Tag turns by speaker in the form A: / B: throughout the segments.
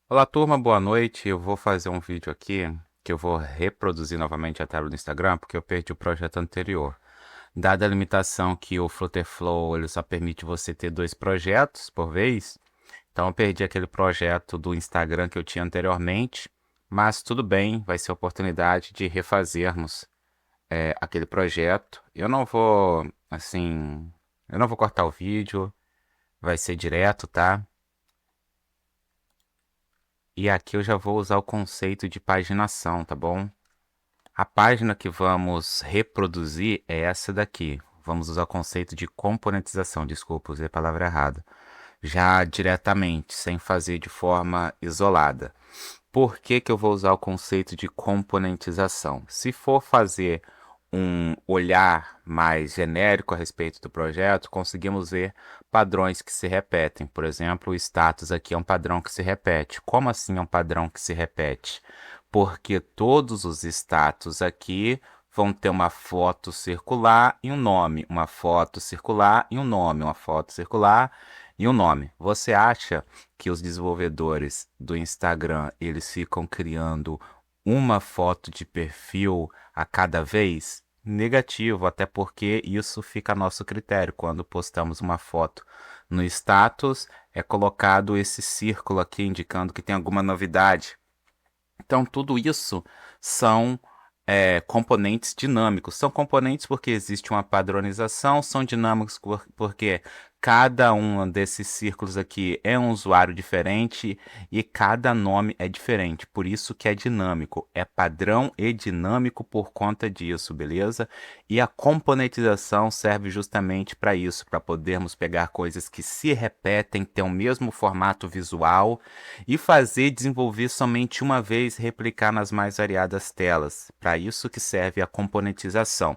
A: Olá, turma, boa noite. Eu vou fazer um vídeo aqui que eu vou reproduzir novamente a tela do Instagram porque eu perdi o projeto anterior. Dada a limitação que o Flutterflow ele só permite você ter 2 projetos por vez, então eu perdi aquele projeto do Instagram que eu tinha anteriormente, mas tudo bem, vai ser a oportunidade de refazermos aquele projeto. Eu não vou cortar o vídeo, vai ser direto, tá? E aqui eu já vou usar o conceito de paginação, tá bom? A página que vamos reproduzir é essa daqui. Vamos usar o conceito de componentização, desculpa, usei a palavra errada. Já diretamente, sem fazer de forma isolada. Por que que eu vou usar o conceito de componentização? Se for fazer um olhar mais genérico a respeito do projeto, conseguimos ver padrões que se repetem. Por exemplo, o status aqui é um padrão que se repete. Como assim é um padrão que se repete? Porque todos os status aqui vão ter uma foto circular e um nome, uma foto circular e um nome, uma foto circular e um nome. Você acha que os desenvolvedores do Instagram, eles ficam criando uma foto de perfil a cada vez? Negativo, até porque isso fica a nosso critério. Quando postamos uma foto no status, é colocado esse círculo aqui indicando que tem alguma novidade. Então, tudo isso são componentes dinâmicos. São componentes porque existe uma padronização, são dinâmicos porque cada um desses círculos aqui é um usuário diferente e cada nome é diferente. Por isso que é dinâmico. É padrão e dinâmico por conta disso, beleza? E a componentização serve justamente para isso, para podermos pegar coisas que se repetem, ter o mesmo formato visual e fazer desenvolver somente uma vez, replicar nas mais variadas telas. Para isso que serve a componentização.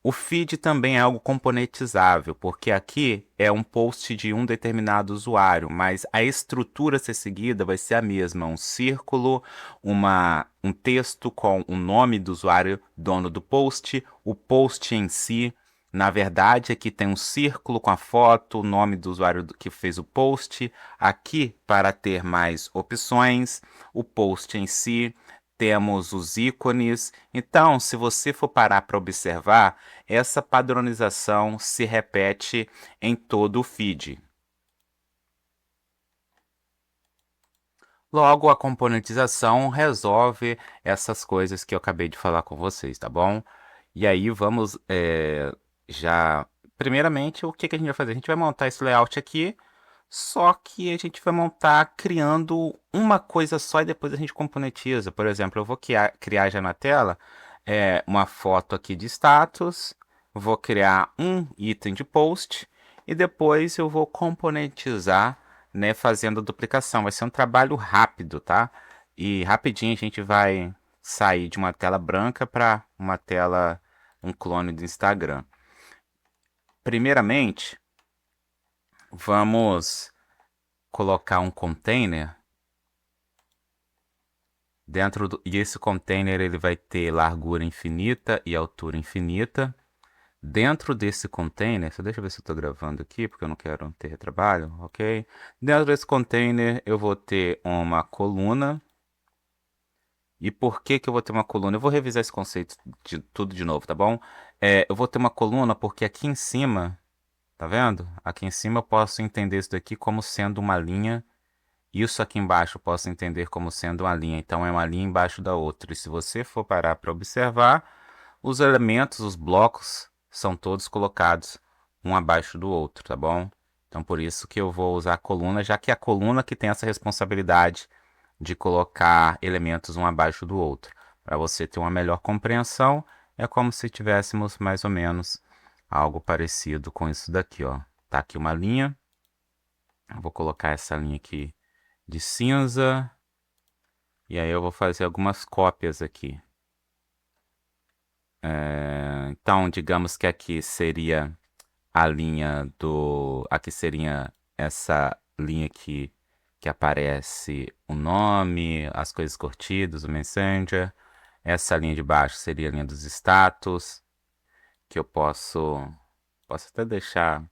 A: O feed também é algo componentizável, porque aqui é um post de um determinado usuário, mas a estrutura a ser seguida vai ser a mesma, um círculo, um texto com o nome do usuário, dono do post, o post em si. Na verdade, aqui tem um círculo com a foto, o nome do usuário que fez o post. Aqui, para ter mais opções, o post em si, temos os ícones. Então, se você for parar para observar, essa padronização se repete em todo o feed. Logo, a componentização resolve essas coisas que eu acabei de falar com vocês, tá bom? E aí vamos já. Primeiramente, o que que a gente vai fazer? A gente vai montar esse layout aqui, só que a gente vai montar criando uma coisa só e depois a gente componentiza. Por exemplo, eu vou criar já na tela uma foto aqui de status, vou criar um item de post e depois eu vou componentizar, né, fazendo a duplicação. Vai ser um trabalho rápido, tá? E rapidinho a gente vai sair de uma tela branca para uma tela, um clone do Instagram. Primeiramente, vamos colocar um container e esse container ele vai ter largura infinita e altura infinita. Dentro desse container, só deixa eu ver se eu estou gravando aqui, porque eu não quero ter retrabalho, ok? Dentro desse container eu vou ter uma coluna. E por que que eu vou ter uma coluna? Eu vou revisar esse conceito de tudo de novo, tá bom? Eu vou ter uma coluna porque aqui em cima, tá vendo? Aqui em cima eu posso entender isso daqui como sendo uma linha. Isso aqui embaixo eu posso entender como sendo uma linha. Então é uma linha embaixo da outra. E se você for parar para observar, os elementos, os blocos, são todos colocados um abaixo do outro, tá bom? Então por isso que eu vou usar a coluna, já que é a coluna que tem essa responsabilidade de colocar elementos um abaixo do outro. Para você ter uma melhor compreensão, é como se tivéssemos mais ou menos algo parecido com isso daqui, ó. Tá aqui uma linha. Eu vou colocar essa linha aqui de cinza. E aí eu vou fazer algumas cópias aqui. Então, digamos que aqui seria a linha do. Aqui seria essa linha aqui que aparece o nome, as coisas curtidas, o Messenger. Essa linha de baixo seria a linha dos status, que eu posso até deixar.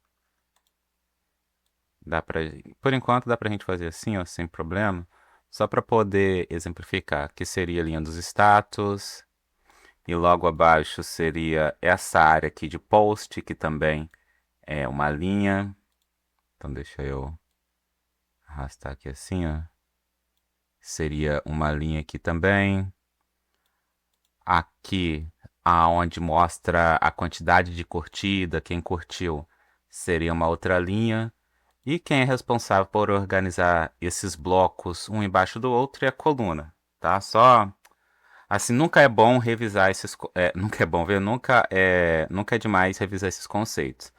A: Dá pra, por enquanto dá pra gente fazer assim, ó, sem problema. só para poder exemplificar, que seria a linha dos status, e logo abaixo seria essa área aqui de post, que também é uma linha. Então deixa eu arrastar aqui assim, ó. Seria uma linha aqui também. Aqui, aonde mostra a quantidade de curtida, quem curtiu, seria uma outra linha. E quem é responsável por organizar esses blocos um embaixo do outro é a coluna, tá? Só assim, nunca é bom revisar nunca é bom ver, nunca é demais revisar esses conceitos.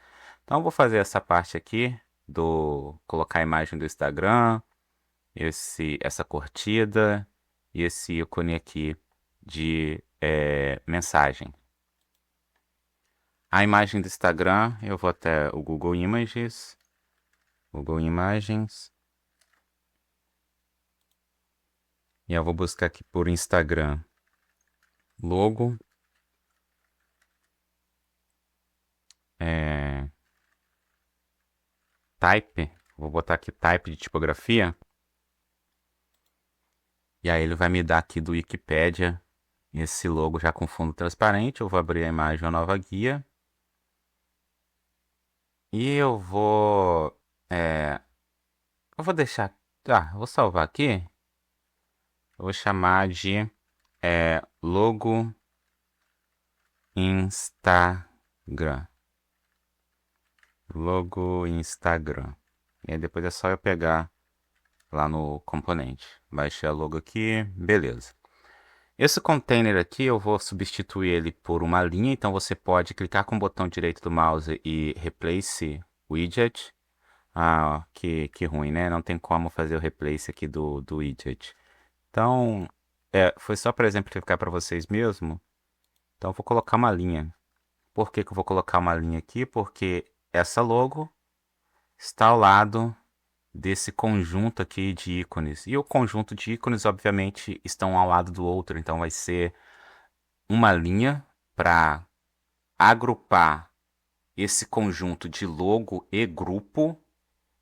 A: Então, eu vou fazer essa parte aqui do colocar a imagem do Instagram, essa curtida e esse ícone aqui de mensagem. A imagem do Instagram, eu vou até o Google Images, Google Imagens, e eu vou buscar aqui por Instagram, logo, type, vou botar aqui type de tipografia, e aí ele vai me dar aqui do Wikipedia esse logo já com fundo transparente. Eu vou abrir a imagem, uma nova guia, e eu vou deixar, vou salvar aqui, eu vou chamar de logo Instagram, logo Instagram, e aí depois é só eu pegar lá no componente, baixei a logo aqui, beleza. Esse container aqui eu vou substituir ele por uma linha, então você pode clicar com o botão direito do mouse e replace widget. Que ruim, né? Não tem como fazer o replace aqui do widget. Então, foi só para exemplificar para vocês mesmo. Então, eu vou colocar uma linha. Por que que eu vou colocar uma linha aqui? Porque essa logo está ao lado desse conjunto aqui de ícones. E o conjunto de ícones, obviamente, estão ao lado do outro. Então, vai ser uma linha para agrupar esse conjunto de logo e grupo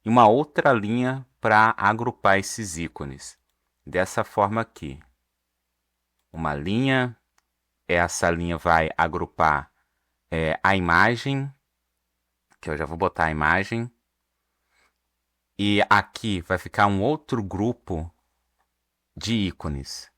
A: e uma outra linha para agrupar esses ícones. Dessa forma aqui. Uma linha, essa linha vai agrupar a imagem, que eu já vou botar a imagem, e aqui vai ficar um outro grupo de ícones.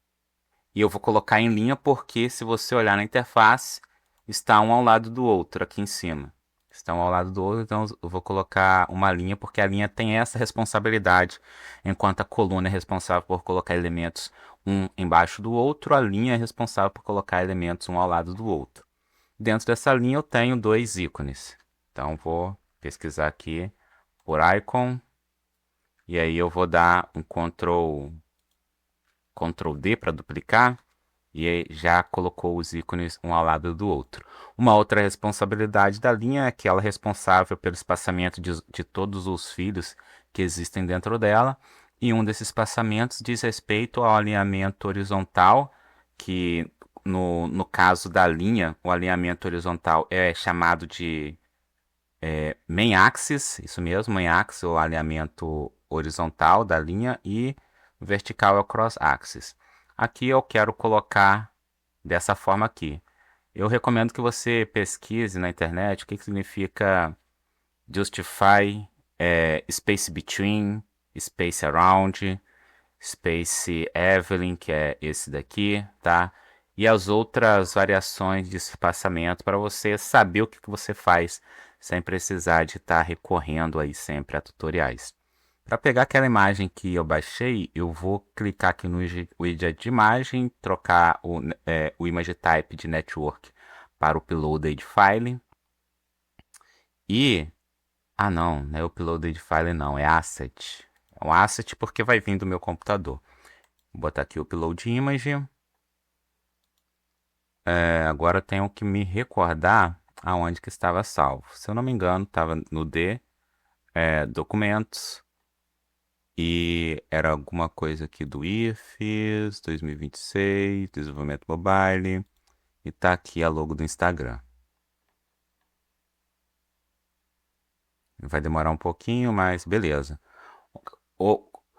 A: E eu vou colocar em linha porque se você olhar na interface, está um ao lado do outro aqui em cima. Estão ao lado do outro, então eu vou colocar uma linha porque a linha tem essa responsabilidade, enquanto a coluna é responsável por colocar elementos um embaixo do outro, a linha é responsável por colocar elementos um ao lado do outro. Dentro dessa linha eu tenho dois ícones. Então vou pesquisar aqui por icon e aí eu vou dar um Ctrl D para duplicar e aí já colocou os ícones um ao lado do outro. Uma outra responsabilidade da linha é que ela é responsável pelo espaçamento de todos os fios que existem dentro dela, e um desses espaçamentos diz respeito ao alinhamento horizontal, que no caso da linha, o alinhamento horizontal é chamado de main axis, isso mesmo, main axis, o alinhamento horizontal da linha, e vertical é o cross axis. Aqui eu quero colocar dessa forma aqui. Eu recomendo que você pesquise na internet o que significa justify, space between, space around, space Evelyn, que é esse daqui, tá? E as outras variações de espaçamento para você saber o que você faz sem precisar de estar recorrendo aí sempre a tutoriais. Para pegar aquela imagem que eu baixei, eu vou clicar aqui no widget de imagem, trocar o image type de network para o uploaded file. E, não é uploaded file não, é asset. É um asset porque vai vir do meu computador. Vou botar aqui o upload image. Agora eu tenho que me recordar aonde que estava salvo. Se eu não me engano, estava no D, documentos. E era alguma coisa aqui do IFES 2026, desenvolvimento mobile. E tá aqui a logo do Instagram. Vai demorar um pouquinho, mas beleza.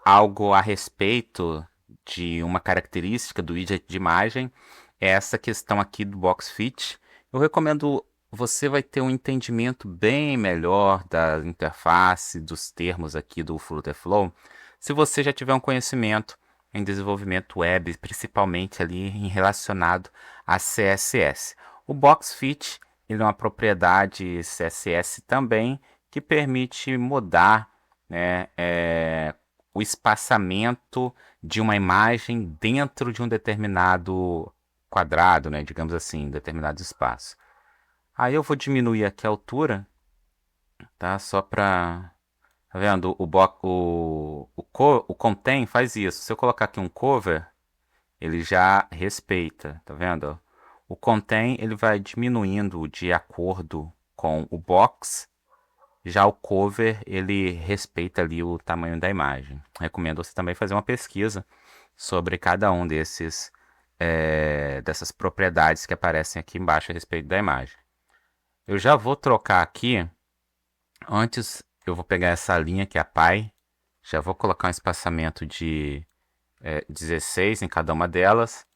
A: algo a respeito de uma característica do widget de imagem, é essa questão aqui do Box Fit. Eu recomendo, você vai ter um entendimento bem melhor da interface, dos termos aqui do Flutterflow, se você já tiver um conhecimento em desenvolvimento web, principalmente ali em relacionado a CSS. O Box Fit, ele é uma propriedade CSS também que permite mudar, né, o espaçamento de uma imagem dentro de um determinado quadrado, né, digamos assim, determinado espaço. Aí eu vou diminuir aqui a altura, tá? Só para, tá vendo? O contém faz isso. Se eu colocar aqui um cover, ele já respeita, tá vendo? O contém ele vai diminuindo de acordo com o box. Já o cover, ele respeita ali o tamanho da imagem. Recomendo você também fazer uma pesquisa sobre cada um dessas propriedades que aparecem aqui embaixo a respeito da imagem. Eu já vou trocar aqui. Antes, eu vou pegar essa linha que é a pi. Já vou colocar um espaçamento de 16 em cada uma delas.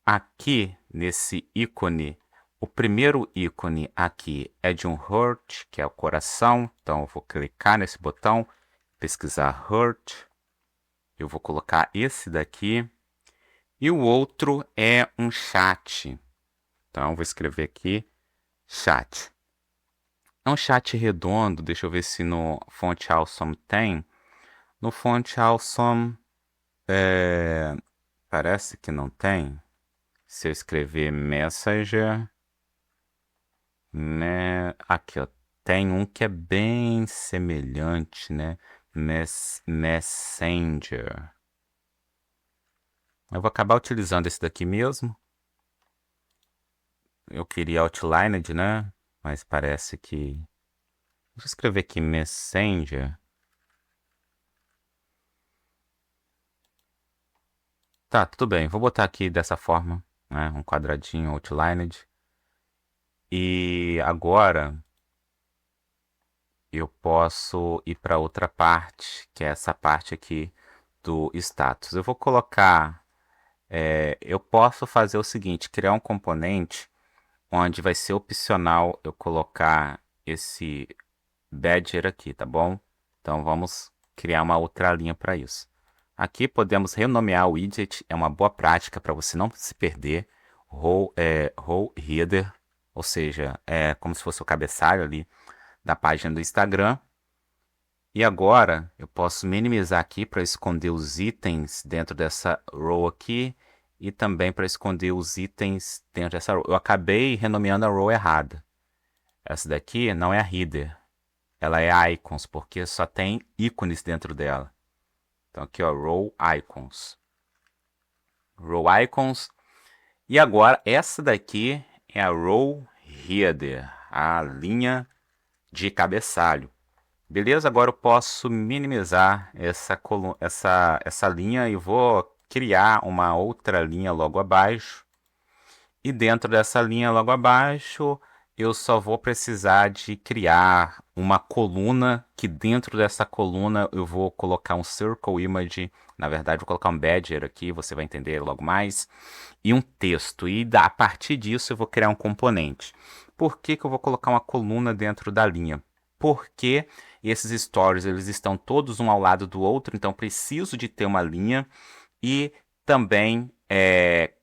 A: Aqui, nesse ícone, o primeiro ícone aqui é de um heart, que é o coração. Então, eu vou clicar nesse botão, pesquisar heart. Eu vou colocar esse daqui. E o outro é um chat. Então, eu vou escrever aqui, chat. É um chat redondo. Deixa eu ver se no Font Awesome tem. No Font Awesome, parece que não tem. Se eu escrever Messenger... Aqui, ó, tem um que é bem semelhante, né? Messenger. Eu vou acabar utilizando esse daqui mesmo. Eu queria Outlined, né? Mas parece que... Deixa eu escrever aqui Messenger. Tá, tudo bem. Vou botar aqui dessa forma, né? Um quadradinho Outlined. E agora eu posso ir para outra parte, que é essa parte aqui do status. Eu vou colocar... eu posso fazer o seguinte, criar um componente onde vai ser opcional eu colocar esse badger aqui, tá bom? Então vamos criar uma outra linha para isso. Aqui podemos renomear o widget, é uma boa prática para você não se perder. Row header, ou seja, é como se fosse o cabeçalho ali da página do Instagram. E agora eu posso minimizar aqui para esconder os itens dentro dessa row aqui e também para esconder os itens dentro dessa row. Eu acabei renomeando a row errada. Essa daqui não é a header, ela é icons, porque só tem ícones dentro dela. Então aqui, ó, row icons. Row icons. E agora essa daqui é a row header, a linha de cabeçalho. Beleza? Agora eu posso minimizar essa linha e vou criar uma outra linha logo abaixo. E dentro dessa linha logo abaixo, eu só vou precisar de criar uma coluna, que dentro dessa coluna eu vou colocar um Circle Image, na verdade vou colocar um Badger aqui, você vai entender logo mais, e um texto. E a partir disso eu vou criar um componente. Por que que eu vou colocar uma coluna dentro da linha? Porque esses stories eles estão todos um ao lado do outro, então preciso de ter uma linha e também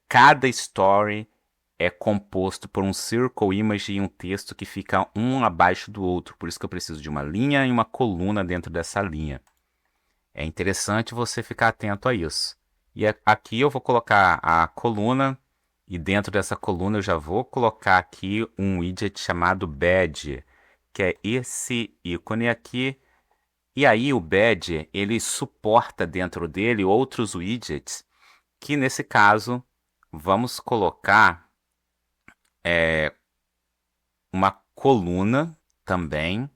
A: cada story é composto por um circle image e um texto que fica um abaixo do outro, por isso que eu preciso de uma linha e uma coluna dentro dessa linha. É interessante você ficar atento a isso. E aqui eu vou colocar a coluna e dentro dessa coluna eu já vou colocar aqui um widget chamado badge, que é esse ícone aqui. E aí o badge, ele suporta dentro dele outros widgets, que nesse caso vamos colocar uma coluna também.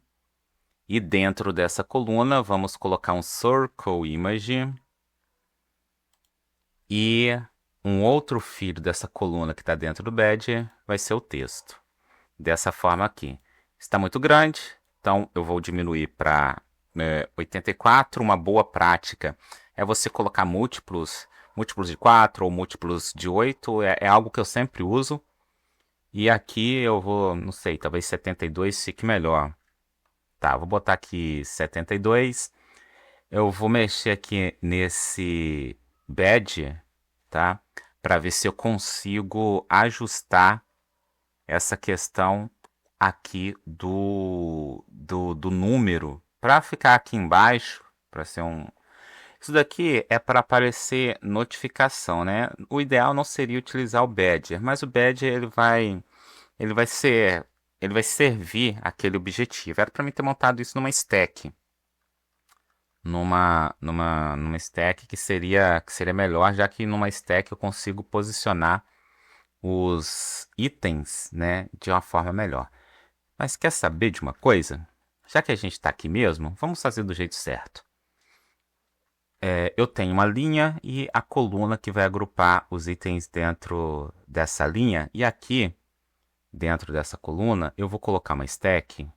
A: E dentro dessa coluna vamos colocar um Circle Image. E um outro filho dessa coluna que está dentro do badge vai ser o texto. Dessa forma aqui. Está muito grande, então eu vou diminuir para 84. Uma boa prática é você colocar múltiplos de 4 ou múltiplos de 8, é algo que eu sempre uso. E aqui eu vou, não sei, talvez 72 fique melhor. Tá, vou botar aqui 72. Eu vou mexer aqui nesse badge, tá? Para ver se eu consigo ajustar essa questão aqui do número. Para ficar aqui embaixo, para ser um... Isso daqui é para aparecer notificação, né? O ideal não seria utilizar o badger, mas o badger ele vai ser, ele vai servir aquele objetivo. Era para mim ter montado isso numa stack, numa stack que seria melhor, já que numa stack eu consigo posicionar os itens, né, de uma forma melhor. Mas quer saber de uma coisa? Já que a gente está aqui mesmo, vamos fazer do jeito certo. Eu tenho uma linha e a coluna que vai agrupar os itens dentro dessa linha. E aqui, dentro dessa coluna, eu vou colocar uma stack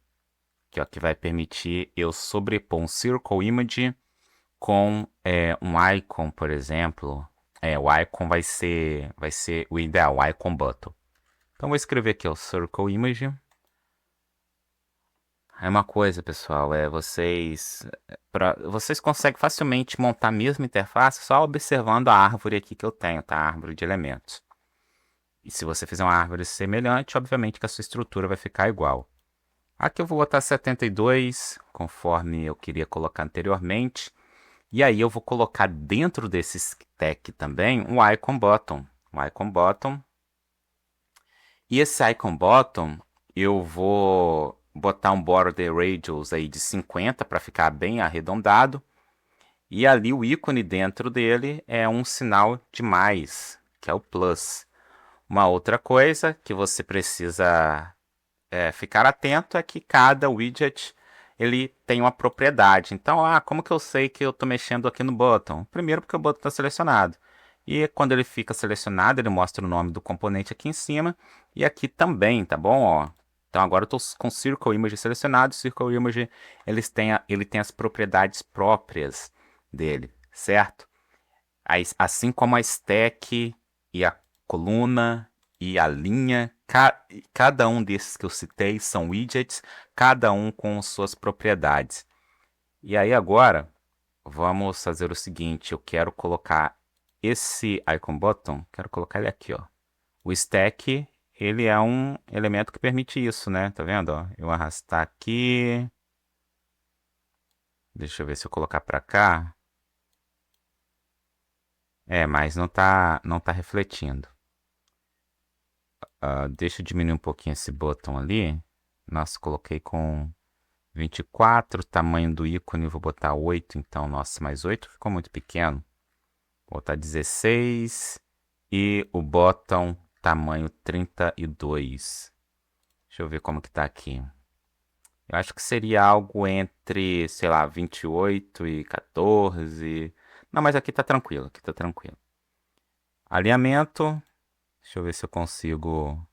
A: que vai permitir eu sobrepor um Circle Image com um icon, por exemplo. O icon vai ser o ideal, o icon button. Então vou escrever aqui o Circle Image. É uma coisa, pessoal, vocês conseguem facilmente montar a mesma interface só observando a árvore aqui que eu tenho, tá? A árvore de elementos. E se você fizer uma árvore semelhante, obviamente que a sua estrutura vai ficar igual. Aqui eu vou botar 72, conforme eu queria colocar anteriormente. E aí eu vou colocar dentro desse stack também um icon button. Um icon button. E esse icon button eu vou botar um border radius aí de 50 para ficar bem arredondado. E ali o ícone dentro dele é um sinal de mais, que é o plus. Uma outra coisa que você precisa ficar atento é que cada widget ele tem uma propriedade. Então, como que eu sei que eu estou mexendo aqui no button? Primeiro porque o button está selecionado. E quando ele fica selecionado, ele mostra o nome do componente aqui em cima. E aqui também, tá bom? Ó. Então agora eu estou com Circle Image selecionado. Circle Image ele tem as propriedades próprias dele, certo? Assim como a stack e a coluna e a linha, cada um desses que eu citei são widgets, cada um com suas propriedades. E aí agora, vamos fazer o seguinte, eu quero colocar esse icon button, quero colocar ele aqui, ó. O stack, ele é um elemento que permite isso, né? Tá vendo, ó? Eu arrastar aqui. Deixa eu ver se eu colocar para cá. Mas não tá refletindo. Deixa eu diminuir um pouquinho esse botão ali. Nossa, coloquei com 24, tamanho do ícone, vou botar 8, então, nossa, mais 8 ficou muito pequeno. Vou botar 16 e o bottom tamanho 32. Deixa eu ver como que tá aqui. Eu acho que seria algo entre, sei lá, 28 e 14. Não, mas aqui tá tranquilo, aqui tá tranquilo. Alinhamento. Deixa eu ver se eu consigo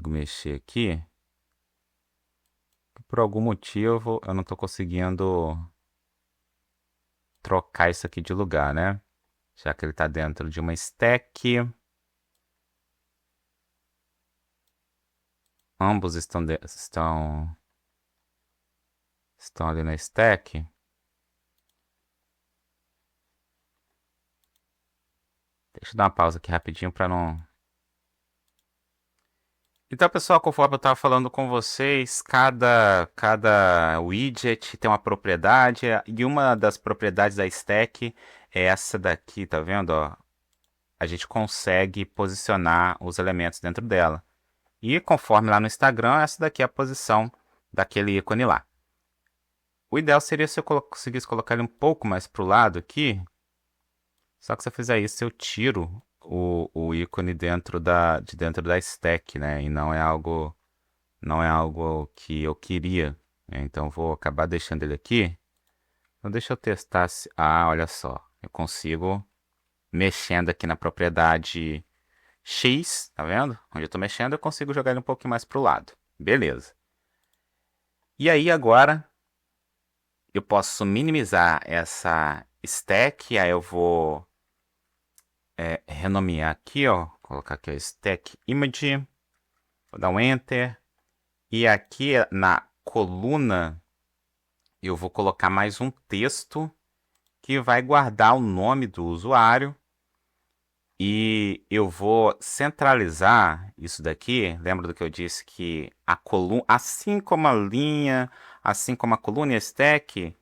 A: mexer aqui. Por algum motivo eu não estou conseguindo trocar isso aqui de lugar, né? Já que ele está dentro de uma stack. Ambos estão ali na stack. Deixa eu dar uma pausa aqui rapidinho para não... Então, pessoal, conforme eu estava falando com vocês, cada widget tem uma propriedade, e uma das propriedades da stack é essa daqui, tá vendo? Ó? A gente consegue posicionar os elementos dentro dela. E conforme lá no Instagram, essa daqui é a posição daquele ícone lá. O ideal seria se eu conseguisse colocar ele um pouco mais para o lado aqui. Só que se eu fizer isso, eu tiro o ícone dentro da stack, né? E não é algo que eu queria, né? Então vou acabar deixando ele aqui. Então deixa eu testar se... olha só. Eu consigo, mexendo aqui na propriedade X, tá vendo? Onde eu tô mexendo, eu consigo jogar ele um pouquinho mais pro lado. Beleza. E aí agora eu posso minimizar stack, aí eu vou renomear aqui, ó, colocar aqui o stack image, vou dar um enter, e aqui na coluna eu vou colocar mais um texto que vai guardar o nome do usuário e eu vou centralizar isso daqui. Lembra do que eu disse que a coluna, assim como a linha, assim como a coluna e a stack,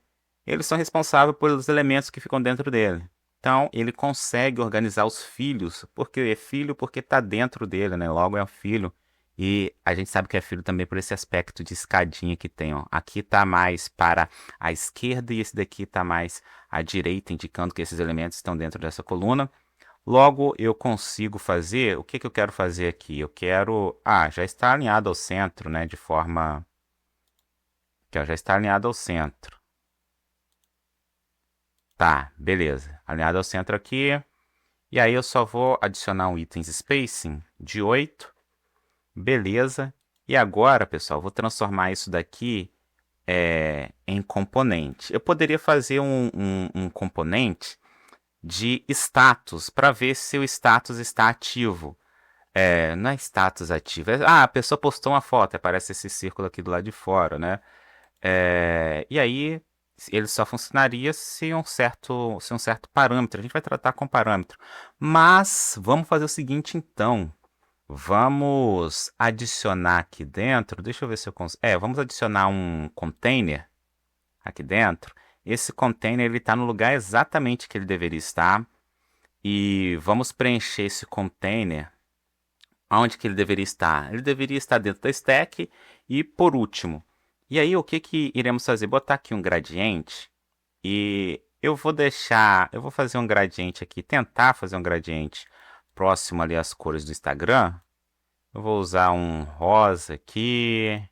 A: eles são responsáveis pelos elementos que ficam dentro dele. Então, ele consegue organizar os filhos, porque é filho porque está dentro dele, né? Logo é um filho. E a gente sabe que é filho também por esse aspecto de escadinha que tem, ó. Aqui está mais para a esquerda e esse daqui está mais à direita, indicando que esses elementos estão dentro dessa coluna. Logo, eu consigo fazer, o que que eu quero fazer aqui? Eu quero, já está alinhado ao centro, né? De forma, que ó, já está alinhado ao centro. Tá, beleza. Alinhado ao centro aqui. E aí eu só vou adicionar um itens spacing de 8. Beleza. E agora, pessoal, vou transformar isso daqui em componente. Eu poderia fazer um componente de status para ver se o status está ativo. Não é status ativo. A pessoa postou uma foto, aparece esse círculo aqui do lado de fora, né? E aí ele só funcionaria se um certo parâmetro. A gente vai tratar com parâmetro. Mas vamos fazer o seguinte então. Vamos adicionar aqui dentro. Deixa eu ver se eu consigo. Vamos adicionar um container aqui dentro. Esse container ele está no lugar exatamente que ele deveria estar. E vamos preencher esse container. Onde que ele deveria estar? Ele deveria estar dentro da stack. E por último, e aí o que que iremos fazer? Botar aqui um gradiente e eu vou fazer um gradiente aqui, tentar fazer um gradiente próximo ali às cores do Instagram. Eu vou usar um rosa aqui.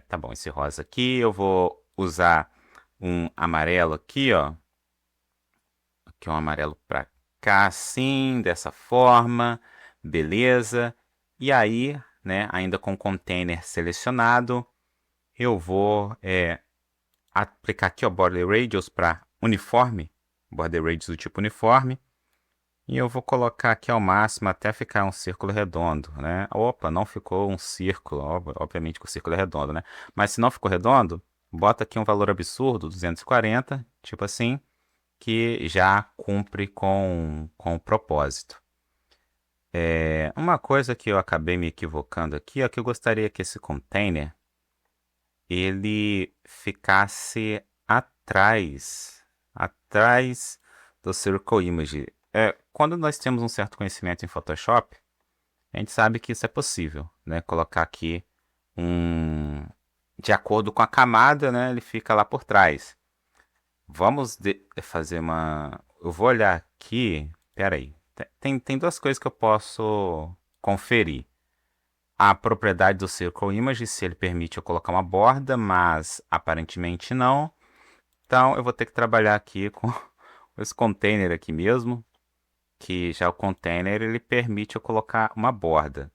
A: Tá bom, esse rosa aqui. Eu vou usar um amarelo aqui, ó. Aqui um amarelo para cá, assim, dessa forma. Beleza. E aí, né, ainda com o container selecionado, eu vou aplicar aqui o Border Radius para uniforme, Border Radius do tipo uniforme, e eu vou colocar aqui ao máximo até ficar um círculo redondo, né? Opa, não ficou um círculo, obviamente que o círculo é redondo, né? Mas se não ficou redondo, bota aqui um valor absurdo, 240, tipo assim, que já cumpre com o propósito. Uma coisa que eu acabei me equivocando aqui é que eu gostaria que esse container ele ficasse atrás do Circle Image. Quando nós temos um certo conhecimento em Photoshop, a gente sabe que isso é possível, né? Colocar aqui de acordo com a camada, né? Ele fica lá por trás. Vamos fazer uma... Eu vou olhar aqui... Pera aí. Tem duas coisas que eu posso conferir. A propriedade do Circle Image, se ele permite eu colocar uma borda, mas aparentemente não. Então eu vou ter que trabalhar aqui com esse container aqui mesmo, que já o container ele permite eu colocar uma borda.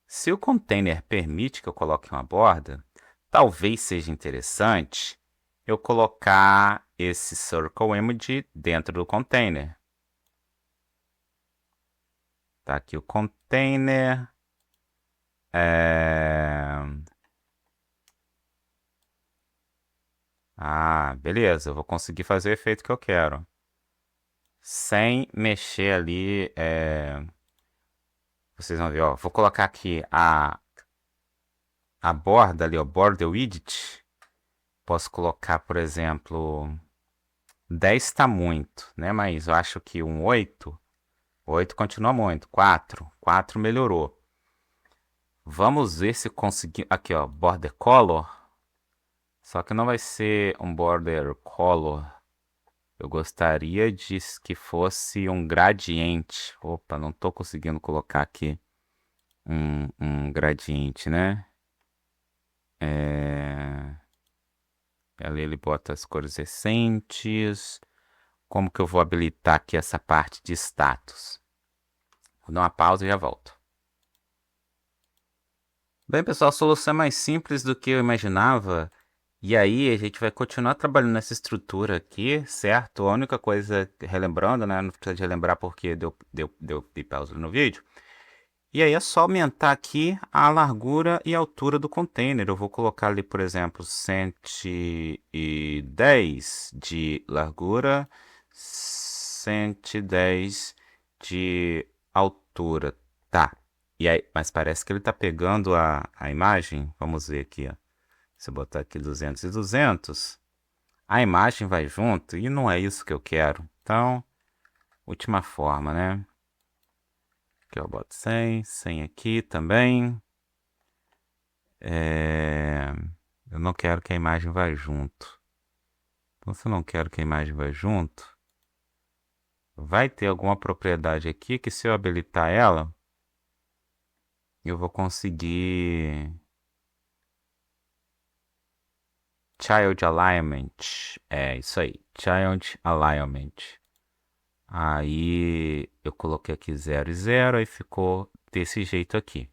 A: Se o container permite que eu coloque uma borda, talvez seja interessante eu colocar esse Circle Image dentro do container. Tá aqui o container. Beleza, eu vou conseguir fazer o efeito que eu quero. Sem mexer ali. Vocês vão ver, ó. Vou colocar aqui a borda ali, ó. Border Width. Posso colocar, por exemplo, 10 está muito, né? Mas eu acho que um 8. 8 continua muito. 4 melhorou. Vamos ver se conseguir. Aqui, ó. Border Color. Só que não vai ser um Border Color. Eu gostaria de que fosse um gradiente. Opa, não estou conseguindo colocar aqui um gradiente, né? Ali ele bota as cores recentes. Como que eu vou habilitar aqui essa parte de status? Vou dar uma pausa e já volto. Bem, pessoal, a solução é mais simples do que eu imaginava. E aí a gente vai continuar trabalhando nessa estrutura aqui, certo? A única coisa, relembrando, né? Não precisa de relembrar porque dei pausa no vídeo. E aí é só aumentar aqui a largura e a altura do container. Eu vou colocar ali, por exemplo, 110 de largura, 110 de altura. Tá. E aí, mas parece que ele tá pegando a imagem. Vamos ver aqui, ó. Se eu botar aqui 200 e 200, a imagem vai junto e não é isso que eu quero. Então, última forma, né? Aqui eu boto 100, 100 aqui também. Eu não quero que a imagem vá junto. Então, se eu não quero que a imagem vá junto, vai ter alguma propriedade aqui que, se eu habilitar ela, eu vou conseguir Child Alignment. É isso aí, Child Alignment. Aí eu coloquei aqui 0 e 0 e ficou desse jeito aqui.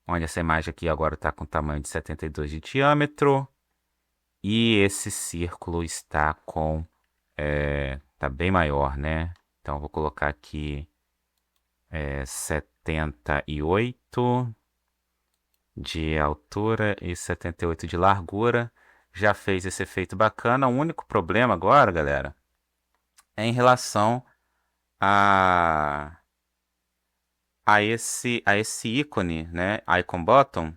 A: Onde essa imagem aqui agora está com tamanho de 72 de diâmetro. E esse círculo está com... tá bem maior, né? Então eu vou colocar aqui 78 de altura e 78 de largura. Já fez esse efeito bacana. O único problema agora, galera, é em relação a esse ícone, né, icon button,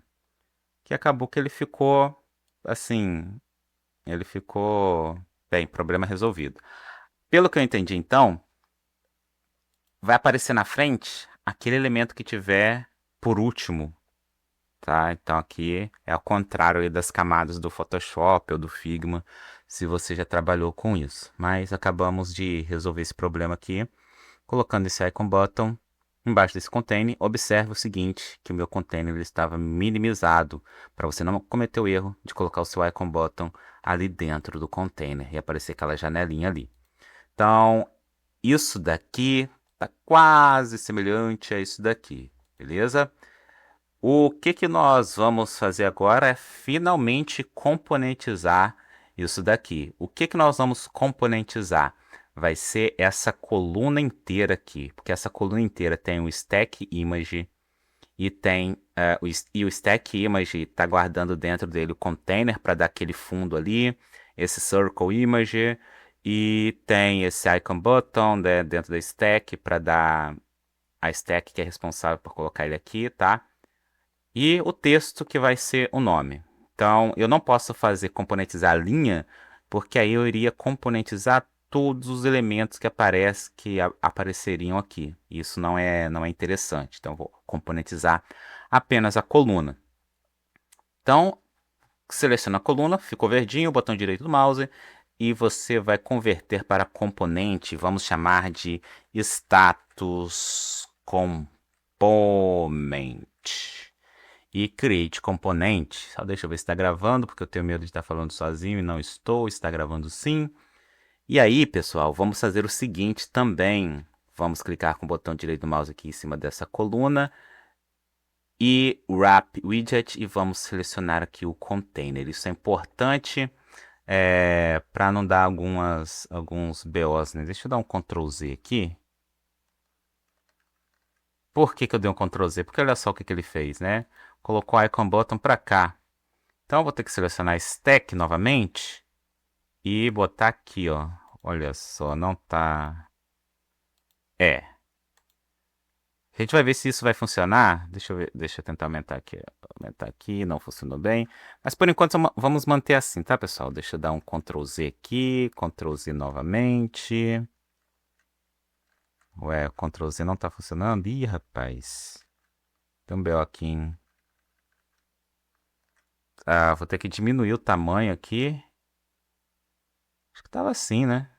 A: que acabou que ele ficou assim, ele ficou bem, problema resolvido. Pelo que eu entendi, então, vai aparecer na frente aquele elemento que tiver por último, tá? Então aqui é ao contrário aí das camadas do Photoshop ou do Figma, se você já trabalhou com isso. Mas acabamos de resolver esse problema aqui, colocando esse icon button embaixo desse container. Observe o seguinte, que o meu container ele estava minimizado, para você não cometer o erro de colocar o seu icon button ali dentro do container e aparecer aquela janelinha ali. Então, isso daqui está quase semelhante a isso daqui, beleza? O que nós vamos fazer agora é finalmente componentizar isso daqui. O que nós vamos componentizar? Vai ser essa coluna inteira aqui, porque essa coluna inteira tem o stack image e tem o stack image está guardando dentro dele o container para dar aquele fundo ali, esse circle image e tem esse icon button, né, dentro da stack para dar a stack que é responsável por colocar ele aqui, tá? E o texto que vai ser o nome. Então, eu não posso fazer componentizar a linha, porque aí eu iria componentizar todos os elementos que apareceriam aqui. Isso não é interessante. Então, eu vou componentizar apenas a coluna. Então, seleciona a coluna, ficou verdinho, o botão direito do mouse, e você vai converter para componente, vamos chamar de status component. E create componente. Só deixa eu ver se está gravando, porque eu tenho medo de estar falando sozinho e não estou. Está gravando sim. E aí, pessoal, vamos fazer o seguinte também. Vamos clicar com o botão direito do mouse aqui em cima dessa coluna e Wrap Widget e vamos selecionar aqui o container. Isso é importante para não dar alguns BOs, né? Deixa eu dar um Ctrl Z aqui. Por que eu dei um Ctrl Z? Porque olha só o que ele fez, né? Colocou o icon button para cá. Então eu vou ter que selecionar Stack novamente e botar aqui, ó. Olha só, não tá... A gente vai ver se isso vai funcionar. Deixa eu ver, deixa eu tentar aumentar aqui. Aumentar aqui, não funcionou bem. Mas por enquanto vamos manter assim, tá, pessoal? Deixa eu dar um Ctrl Z aqui, Ctrl Z novamente. Ué, o Ctrl Z não tá funcionando? Ih, rapaz. Tem um BO aqui, hein? Ah, vou ter que diminuir o tamanho aqui. Acho que tava assim, né?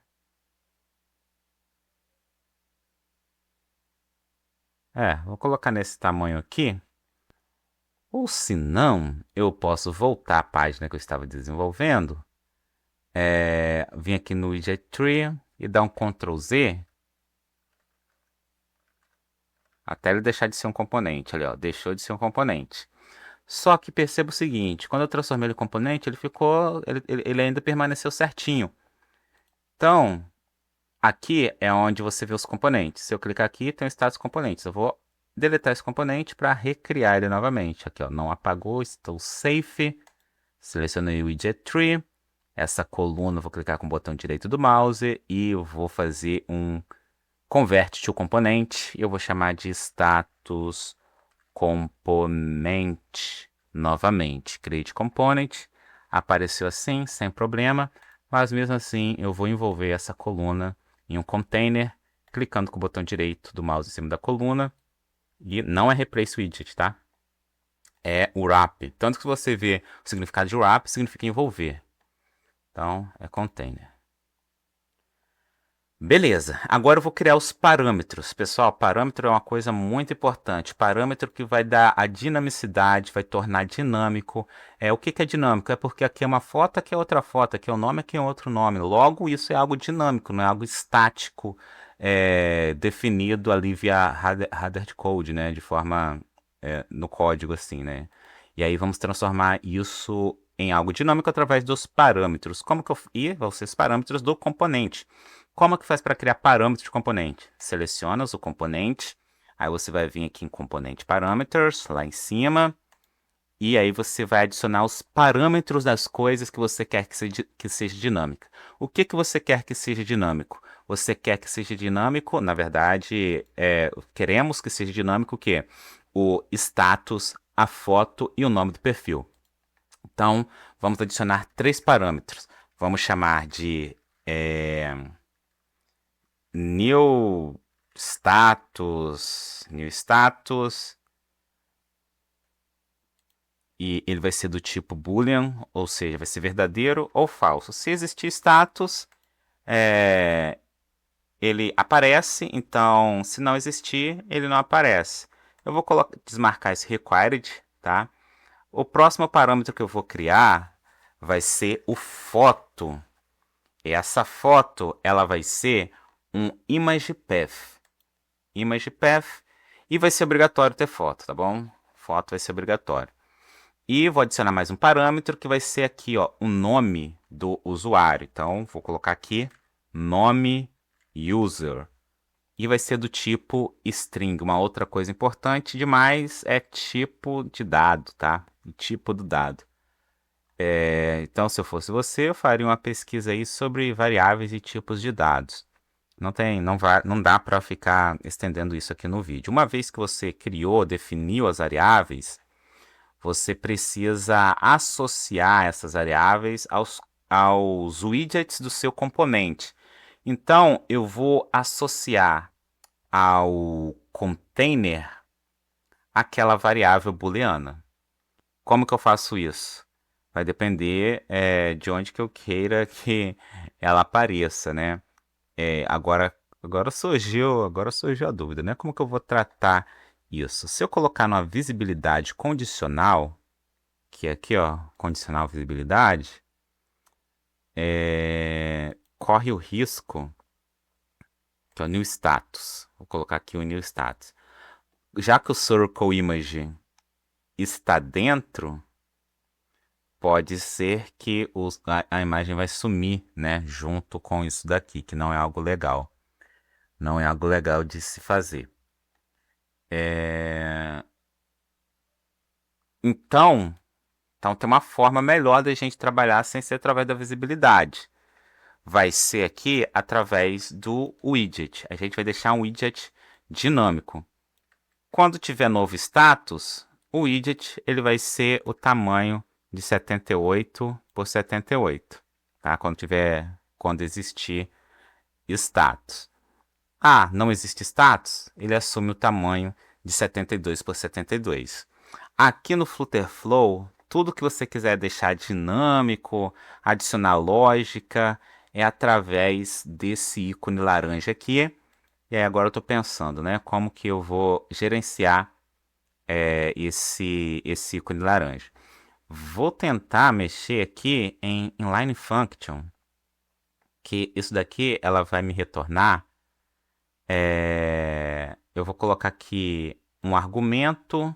A: Vou colocar nesse tamanho aqui. Ou se não, eu posso voltar à página que eu estava desenvolvendo. Vim aqui no Widget Tree e dar um Ctrl Z. Até ele deixar de ser um componente. Ali, ó, deixou de ser um componente. Só que perceba o seguinte, quando eu transformei ele em componente, ele ainda permaneceu certinho. Então, aqui é onde você vê os componentes. Se eu clicar aqui, tem o status componentes. Eu vou deletar esse componente para recriar ele novamente. Aqui, ó, não apagou, estou safe. Selecionei o widget tree. Essa coluna eu vou clicar com o botão direito do mouse e eu vou fazer um convert to componente. Eu vou chamar de status component novamente. Create component. Apareceu assim, sem problema. Mas mesmo assim, eu vou envolver essa coluna em um container, clicando com o botão direito do mouse em cima da coluna. E não é replace widget, tá? É wrap. Tanto que você vê o significado de wrap, significa envolver. Então, é container. Beleza, agora eu vou criar os parâmetros. Pessoal, parâmetro é uma coisa muito importante. Parâmetro que vai dar a dinamicidade, vai tornar dinâmico. O que é dinâmico? É porque aqui é uma foto, aqui é outra foto, aqui é um nome, aqui é outro nome. Logo, isso é algo dinâmico, não é algo estático, definido ali via hard code, né? De forma, no código assim, né? E aí vamos transformar isso em algo dinâmico através dos parâmetros. Como que e vão ser os parâmetros do componente. Como que faz para criar parâmetros de componente? Seleciona o componente, aí você vai vir aqui em componente parameters, lá em cima, e aí você vai adicionar os parâmetros das coisas que você quer que seja dinâmica. O que você quer que seja dinâmico? Você quer que seja dinâmico, na verdade, queremos que seja dinâmico o quê? O status, a foto e o nome do perfil. Então, vamos adicionar 3 parâmetros. Vamos chamar de new status, e ele vai ser do tipo boolean, ou seja, vai ser verdadeiro ou falso. Se existir status, ele aparece, então se não existir, ele não aparece. Eu vou desmarcar esse required, tá? O próximo parâmetro que eu vou criar vai ser o foto. E essa foto, ela vai ser um image path. Image path. E vai ser obrigatório ter foto, tá bom? Foto vai ser obrigatório. E vou adicionar mais um parâmetro que vai ser aqui, ó, o nome do usuário. Então, vou colocar aqui nome user. E vai ser do tipo string. Uma outra coisa importante demais é tipo de dado, tá? O tipo do dado. Então, se eu fosse você, eu faria uma pesquisa aí sobre variáveis e tipos de dados. Não dá para ficar estendendo isso aqui no vídeo. Uma vez que você criou, definiu as variáveis, você precisa associar essas variáveis aos widgets do seu componente. Então, eu vou associar ao container aquela variável booleana. Como que eu faço isso? Vai depender de onde que eu queira que ela apareça, né? Agora surgiu a dúvida, né? Como que eu vou tratar isso? Se eu colocar numa visibilidade condicional, que é aqui, ó, condicional visibilidade, corre o risco, que é o new status. Vou colocar aqui o new status. Já que o circle image está dentro, pode ser que a imagem vai sumir, né, junto com isso daqui, que não é algo legal. Não é algo legal de se fazer. Então tem uma forma melhor da gente trabalhar sem ser através da visibilidade. Vai ser aqui através do widget. A gente vai deixar um widget dinâmico. Quando tiver novo status, o widget ele vai ser o tamanho de 78 por 78, tá? Quando existir status. Não existe status, ele assume o tamanho de 72 por 72. Aqui no Flutterflow, tudo que você quiser deixar dinâmico, adicionar lógica, é através desse ícone laranja aqui. E aí agora eu estou pensando, né? Como que eu vou gerenciar esse ícone laranja. Vou tentar mexer aqui em inline function, que isso daqui ela vai me retornar. Eu vou colocar aqui um argumento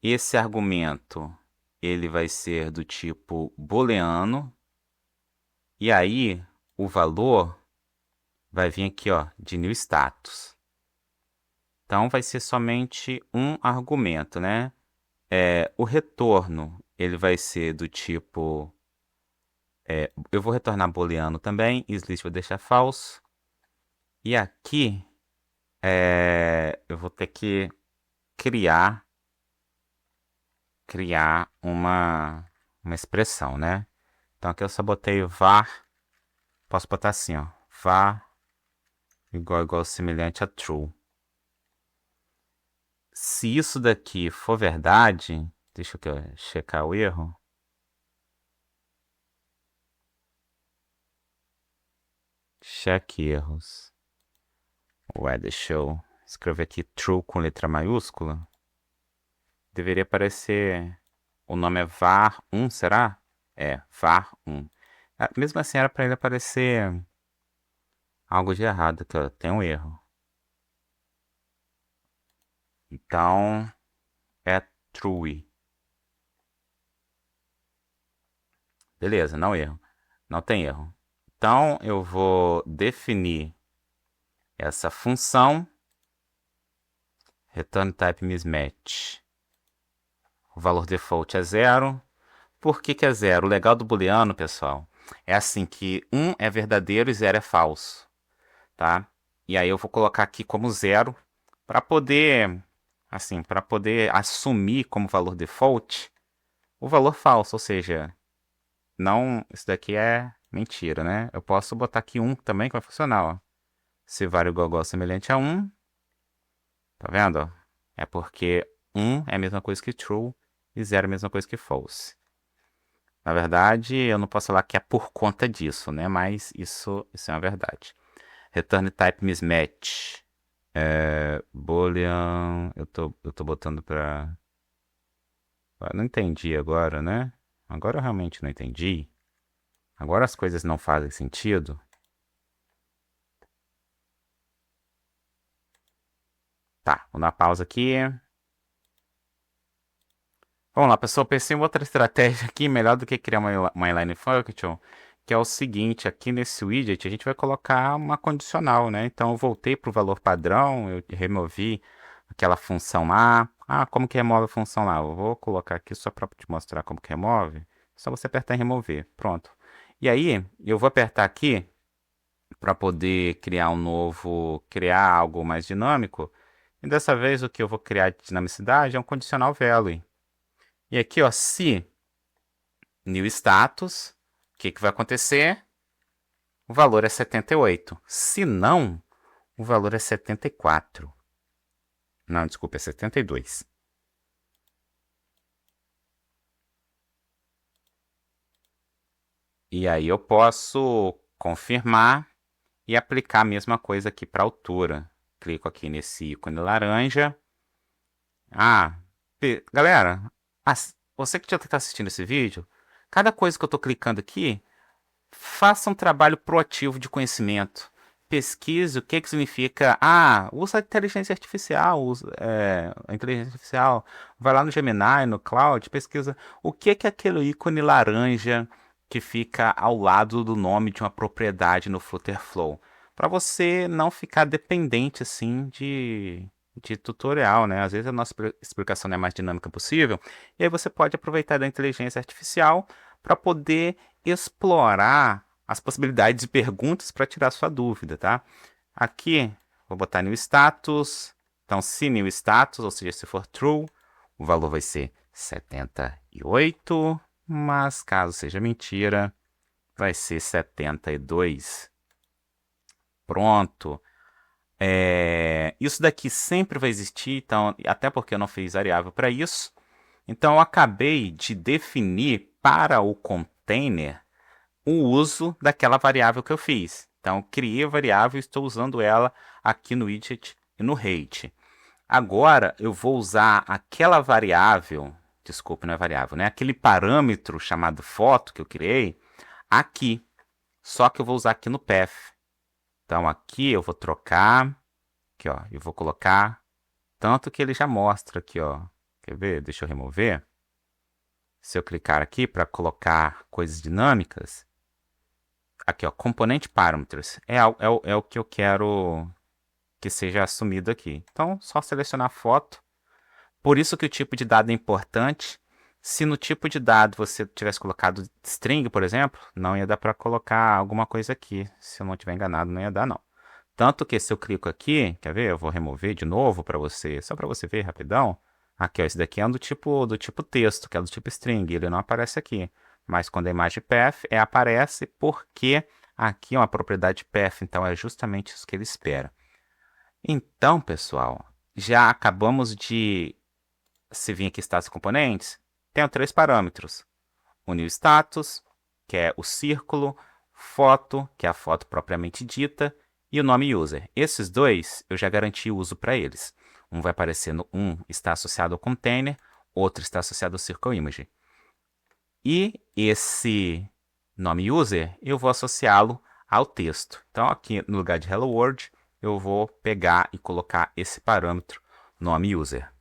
A: Esse argumento, ele vai ser do tipo booleano. E aí, o valor vai vir aqui, ó, de new status. Então, vai ser somente um argumento, né? O retorno, ele vai ser do tipo... eu vou retornar booleano também, islist vou deixar false. E aqui, eu vou ter que criar uma expressão, né? Então, aqui eu só botei var, posso botar assim, ó, var igual semelhante a true. Se isso daqui for verdade, deixa eu checar o erro. Cheque erros. Ué, deixa eu escrever aqui true com letra maiúscula. Deveria aparecer... O nome é var1, será? É, var1. Mesmo assim, era para ele aparecer algo de errado, que tem um erro. Então, é true. Beleza, não erro. Não tem erro. Então, eu vou definir essa função return type mismatch. O valor default é 0. Por que que é 0? O legal do booleano, pessoal, é assim que 1 é verdadeiro e 0 é falso, tá? E aí eu vou colocar aqui como 0 para poder, assim, para poder assumir como valor default o valor falso, ou seja, não, isso daqui é mentira, né? Eu posso botar aqui 1 também que vai funcionar, ó. Se var igual ou semelhante a 1, tá vendo, ó? É porque 1 é a mesma coisa que true e 0 é a mesma coisa que false. Na verdade, eu não posso falar que é por conta disso, né? Mas isso é uma verdade. Return type mismatch. Boolean. Eu tô botando pra. Não entendi agora, né? Agora eu realmente não entendi. Agora as coisas não fazem sentido. Tá, vou dar pausa aqui. Vamos lá, pessoal. Pensei em outra estratégia aqui, melhor do que criar uma inline function, que é o seguinte: aqui nesse widget a gente vai colocar uma condicional, né? Então eu voltei para o valor padrão, eu removi aquela função lá. Ah, como que remove a função lá? Eu vou colocar aqui só para te mostrar como que remove. Só você apertar em remover. Pronto. E aí, eu vou apertar aqui para poder criar algo mais dinâmico. E dessa vez o que eu vou criar de dinamicidade é um condicional value. E aqui, ó, se new status, o que que vai acontecer? O valor é 78. Se não, o valor é 74. Não, desculpa, é 72. E aí eu posso confirmar e aplicar a mesma coisa aqui para a altura. Clico aqui nesse ícone laranja. Ah, galera, você que já está assistindo esse vídeo, cada coisa que eu estou clicando aqui, faça um trabalho proativo de conhecimento. Pesquise o que que significa. Ah, usa a inteligência artificial. A inteligência artificial. Vai lá no Gemini, no Cloud, pesquisa o que que é aquele ícone laranja que fica ao lado do nome de uma propriedade no Flutterflow. Para você não ficar dependente assim de tutorial, né? Às vezes a nossa explicação não é mais dinâmica possível. E aí você pode aproveitar da inteligência artificial para poder explorar as possibilidades de perguntas para tirar sua dúvida, tá? Aqui, vou botar new status. Então, se new status, ou seja, se for true, o valor vai ser 78, mas caso seja mentira, vai ser 72. Pronto. Isso daqui sempre vai existir, então, até porque eu não fiz variável para isso. Então, eu acabei de definir para o container o uso daquela variável que eu fiz. Então, criei a variável e estou usando ela aqui no widget e no rate. Agora, eu vou usar aquela variável, desculpe, não é variável, né? Aquele parâmetro chamado foto que eu criei aqui. Só que eu vou usar aqui no path. Então, aqui eu vou trocar, aqui, ó, eu vou colocar, tanto que ele já mostra aqui, ó. Quer ver? Deixa eu remover. Se eu clicar aqui para colocar coisas dinâmicas, aqui ó, componente parameters, é o que eu quero que seja assumido aqui. Então, só selecionar a foto. Por isso que o tipo de dado é importante. Se no tipo de dado você tivesse colocado string, por exemplo, não ia dar para colocar alguma coisa aqui. Se eu não estiver enganado, não ia dar não. Tanto que se eu clico aqui, quer ver? Eu vou remover de novo para você, só para você ver rapidão. Aqui, ó, esse daqui é do tipo texto, que é do tipo string, ele não aparece aqui. Mas quando a imagem path, aparece porque aqui é uma propriedade path, então é justamente isso que ele espera. Então, pessoal, já acabamos de... Se vir aqui status componentes, tenho 3 parâmetros. O new status, que é o círculo, foto, que é a foto propriamente dita, e o nome user. Esses dois eu já garanti o uso para eles. Um vai aparecer um está associado ao container, outro está associado ao circle image. E esse nome user eu vou associá-lo ao texto. Então aqui no lugar de hello world eu vou pegar e colocar esse parâmetro nome user.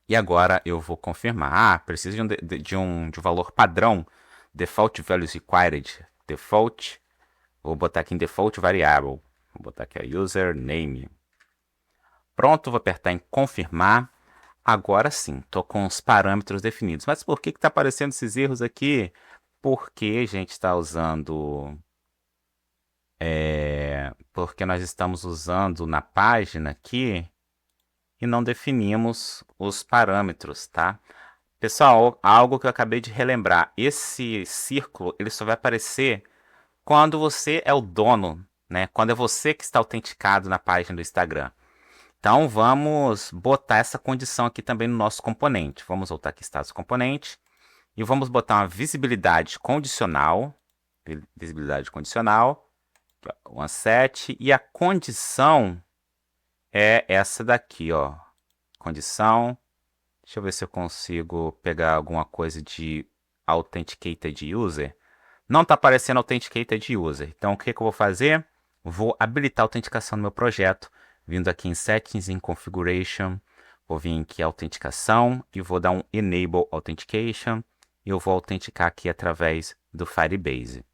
A: E agora eu vou confirmar. Ah, preciso de um valor padrão. Default values required. Default. Vou botar aqui em default variable. Vou botar aqui a username. Pronto, vou apertar em confirmar. Agora sim, estou com os parâmetros definidos. Mas por que está aparecendo esses erros aqui? Porque a gente está usando... porque nós estamos usando na página aqui e não definimos os parâmetros, tá? Pessoal, algo que eu acabei de relembrar. Esse círculo, ele só vai aparecer quando você é o dono, né? Quando é você que está autenticado na página do Instagram. Então, vamos botar essa condição aqui também no nosso componente. Vamos voltar aqui, status componente. E vamos botar uma visibilidade condicional. Visibilidade condicional. Uma set. E a condição é essa daqui, ó. Condição. Deixa eu ver se eu consigo pegar alguma coisa de Authenticated User. Não está aparecendo Authenticated User. Então, o que eu vou fazer? Vou habilitar a autenticação no meu projeto. Vindo aqui em Settings, em Configuration. Vou vir aqui em Autenticação e vou dar um Enable Authentication. E eu vou autenticar aqui através do Firebase.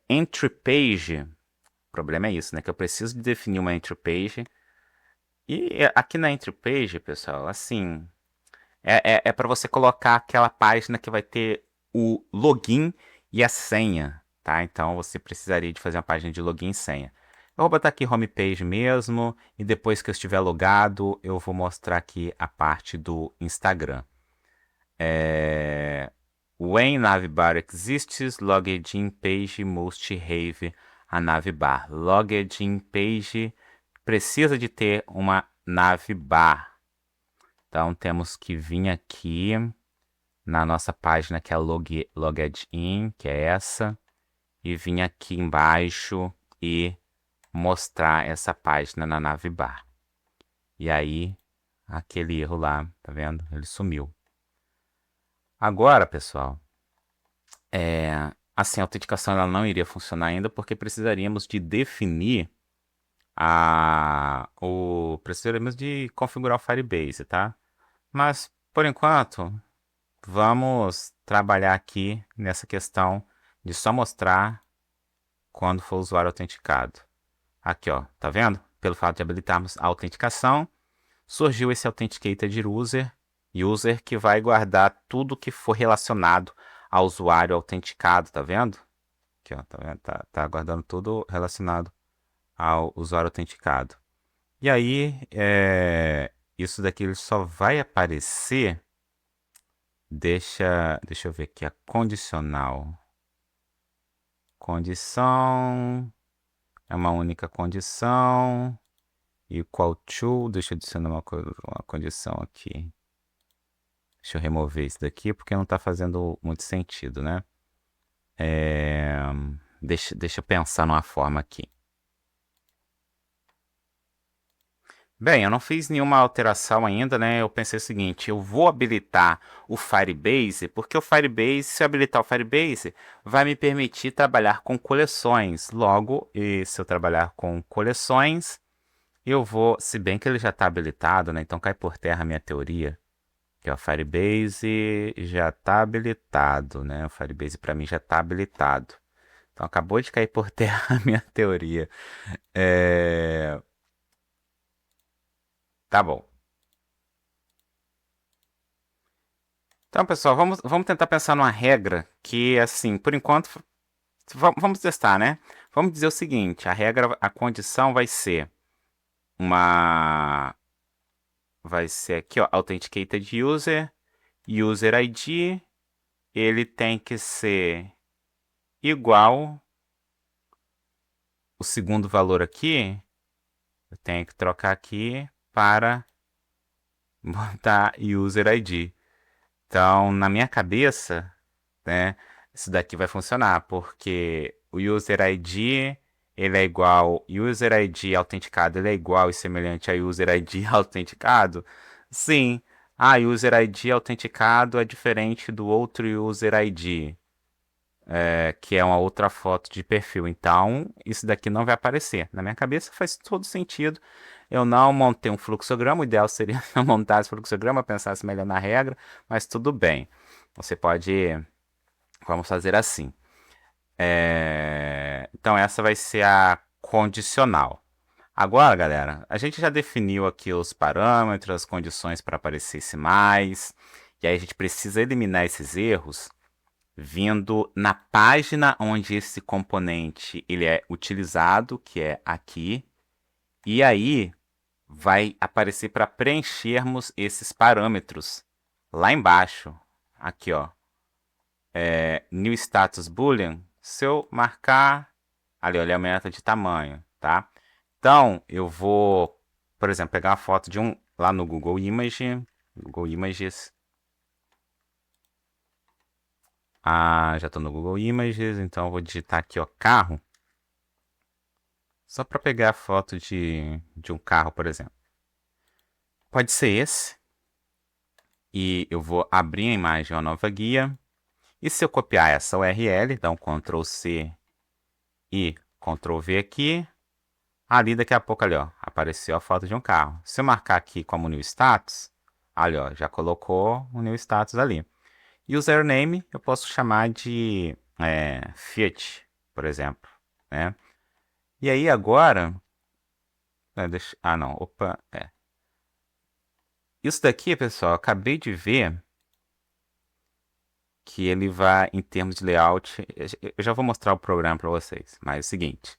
A: Entry Page. O problema é isso, né? Que eu preciso de definir uma Entry Page. E aqui na Entry Page, pessoal, assim... É para você colocar aquela página que vai ter o login e a senha, tá? Então você precisaria de fazer uma página de login e senha. Eu vou botar aqui homepage mesmo e depois que eu estiver logado eu vou mostrar aqui a parte do Instagram. When navbar exists, logged in page must have a navbar. Logged in page precisa de ter uma navbar. Então, temos que vir aqui na nossa página, que é Logged In, que é essa, e vir aqui embaixo e mostrar essa página na navbar. E aí, aquele erro lá, tá vendo? Ele sumiu. Agora, pessoal, assim, a autenticação ela não iria funcionar ainda, porque precisaríamos de definir precisaríamos de configurar o Firebase, tá? Mas, por enquanto, vamos trabalhar aqui nessa questão de só mostrar quando for o usuário autenticado. Aqui, ó, tá vendo? Pelo fato de habilitarmos a autenticação, surgiu esse Authenticated User que vai guardar tudo que for relacionado ao usuário autenticado, tá vendo? Aqui, ó, tá vendo? Tá guardando tudo relacionado ao usuário autenticado. E aí, isso daqui ele só vai aparecer... Deixa eu ver aqui a condicional. Condição é uma única condição. Equal to, deixa eu adicionar uma condição aqui. Deixa eu remover isso daqui porque não está fazendo muito sentido, né? Deixa eu pensar numa forma aqui. Bem, eu não fiz nenhuma alteração ainda, né? Eu pensei o seguinte, eu vou habilitar o Firebase, porque o Firebase, se eu habilitar o Firebase, vai me permitir trabalhar com coleções. Logo, e se eu trabalhar com coleções, Eu vou, se bem que ele já está habilitado, né? Então cai por terra a minha teoria. Que o Firebase já está habilitado, né? O Firebase para mim já está habilitado. Então acabou de cair por terra a minha teoria. É... Tá bom. Então, pessoal, vamos tentar pensar numa regra que, assim, por enquanto, vamos testar, né? Vamos dizer o seguinte: a regra, a condição vai ser uma. Vai ser aqui, ó, Authenticated User, User ID, ele tem que ser igual. O segundo valor aqui, eu tenho que trocar aqui para botar User ID. Então, na minha cabeça, né, isso daqui vai funcionar, porque o User ID ele é igual, User ID autenticado ele é igual e semelhante a User ID autenticado? Sim, User ID autenticado é diferente do outro User ID, que é uma outra foto de perfil. Então, isso daqui não vai aparecer. Na minha cabeça faz todo sentido. Eu não montei um fluxograma, o ideal seria eu montar esse fluxograma, pensasse melhor na regra, mas tudo bem. Você pode. Vamos fazer assim. Então, essa vai ser a condicional. Agora, galera, a gente já definiu aqui os parâmetros, as condições para aparecer esse mais, e aí a gente precisa eliminar esses erros vindo na página onde esse componente ele é utilizado, que é aqui, e aí vai aparecer para preenchermos esses parâmetros lá embaixo, aqui ó, new status boolean, se eu marcar, ali olha, ele aumenta de tamanho, tá? Então eu vou, por exemplo, pegar uma foto de lá no Google Images. Já estou no Google Images, então eu vou digitar aqui, ó, carro. Só para pegar a foto de um carro, por exemplo. Pode ser esse. E eu vou abrir a imagem, uma nova guia. E se eu copiar essa URL, dar um Ctrl C e Ctrl V aqui, ali daqui a pouco ali, ó, apareceu a foto de um carro. Se eu marcar aqui como new status, ali, ó, já colocou o new status ali. Username eu posso chamar de Fiat, por exemplo, né? E aí agora, não, opa, Isso daqui, pessoal, acabei de ver que ele vai, em termos de layout, eu já vou mostrar o programa para vocês, mas é o seguinte,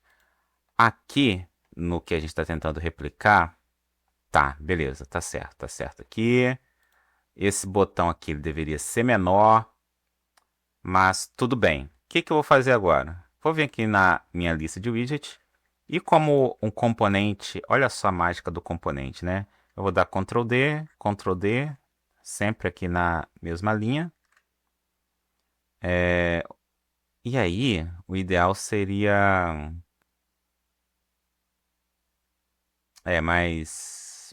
A: aqui no que a gente está tentando replicar, tá, beleza, tá certo aqui, esse botão aqui ele deveria ser menor, mas tudo bem. O que que eu vou fazer agora? Vou vir aqui na minha lista de widget, e como um componente, olha só a mágica do componente, né? Eu vou dar Ctrl D, sempre aqui na mesma linha. E aí, o ideal seria. Mas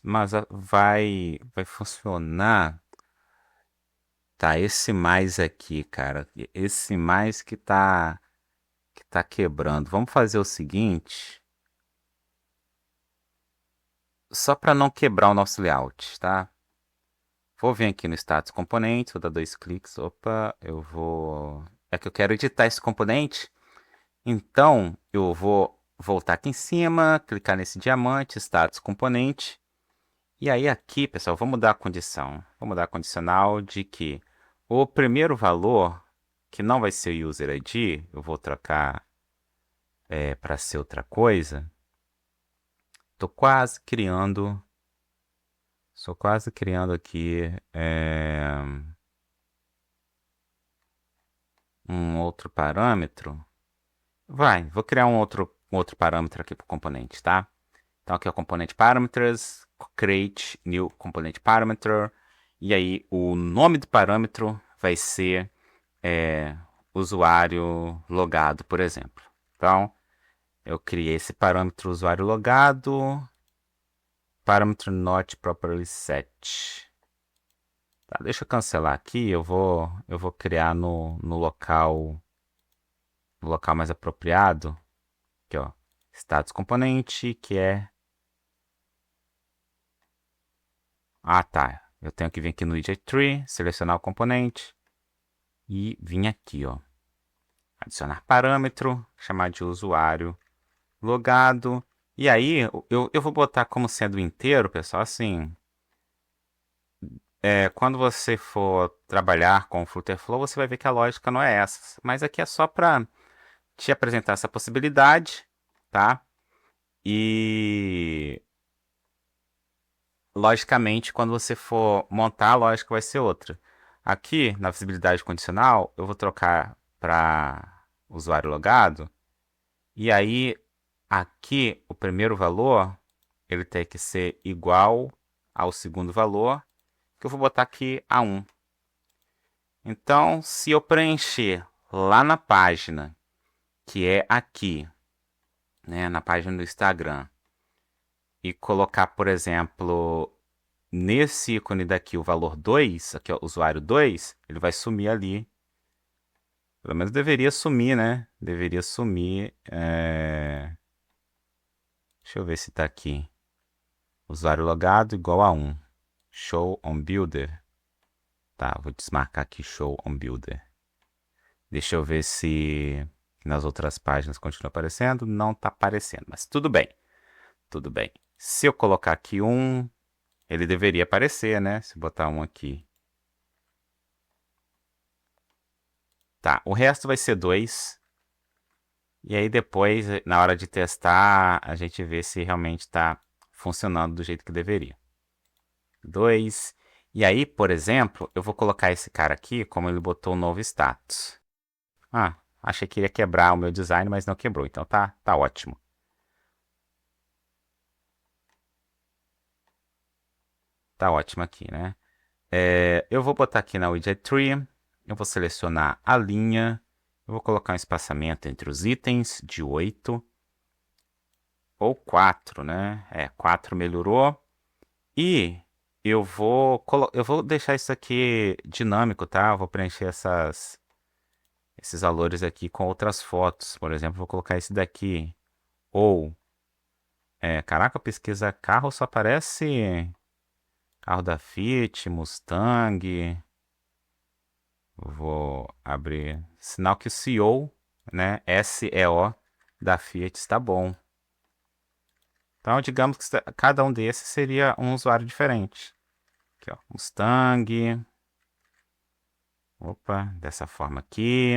A: vai funcionar. Tá, esse mais aqui, cara. Esse mais que tá quebrando. Vamos fazer o seguinte. Só para não quebrar o nosso layout, tá? Vou vir aqui no status componente, vou dar 2 cliques. Opa, eu vou. É que eu quero editar esse componente. Então, eu vou voltar aqui em cima, clicar nesse diamante, status componente. E aí aqui, pessoal, vou mudar a condição. Vou mudar a condicional de que o primeiro valor, que não vai ser o user ID, eu vou trocar para ser outra coisa. Estou quase criando. Estou quase criando aqui um outro parâmetro. Vou criar um outro parâmetro aqui para o componente, tá? Então aqui é o componente parameters, create new component parameter. E aí o nome do parâmetro vai ser usuário logado, por exemplo. Então, eu criei esse parâmetro usuário logado, parâmetro not properly set. Tá, deixa eu cancelar aqui, eu vou criar no local mais apropriado, aqui ó, status componente, que é Ah, tá. Eu tenho que vir aqui no Widget Tree, selecionar o componente e vir aqui, ó. Adicionar parâmetro, chamar de usuário logado. E aí, eu vou botar como sendo inteiro, pessoal, assim. Quando você for trabalhar com o Flutterflow, você vai ver que a lógica não é essa. Mas aqui é só para te apresentar essa possibilidade, tá? E logicamente, quando você for montar, a lógica vai ser outra. Aqui, na visibilidade condicional, eu vou trocar para usuário logado. E aí, aqui, o primeiro valor, ele tem que ser igual ao segundo valor, que eu vou botar aqui a 1. Então, se eu preencher lá na página, que é aqui, né, na página do Instagram, e colocar, por exemplo, nesse ícone daqui o valor 2, aqui ó, usuário 2, ele vai sumir ali. Pelo menos deveria sumir, né? Deveria sumir. Deixa eu ver se tá aqui. Usuário logado igual a 1. Show on Builder. Tá, vou desmarcar aqui Show on Builder. Deixa eu ver se nas outras páginas continua aparecendo. Não tá aparecendo, mas tudo bem. Tudo bem. Se eu colocar aqui 1, ele deveria aparecer, né? Se botar 1 aqui. Tá, o resto vai ser 2. E aí depois, na hora de testar, a gente vê se realmente está funcionando do jeito que deveria. 2. E aí, por exemplo, eu vou colocar esse cara aqui como ele botou um novo status. Ah, achei que iria quebrar o meu design, mas não quebrou. Então tá ótimo. Tá ótimo aqui, né? Eu vou botar aqui na Widget Tree. Eu vou selecionar a linha. Eu vou colocar um espaçamento entre os itens de 8. Ou 4, né? 4 melhorou. E eu vou deixar isso aqui dinâmico, tá? Eu vou preencher esses valores aqui com outras fotos. Por exemplo, vou colocar esse daqui. Ou, caraca, pesquisa carro, só aparece carro da Fiat, Mustang. Vou abrir. Sinal que o CEO, né? SEO da Fiat está bom. Então, digamos que cada um desses seria um usuário diferente. Aqui, ó, Mustang. Opa, dessa forma aqui.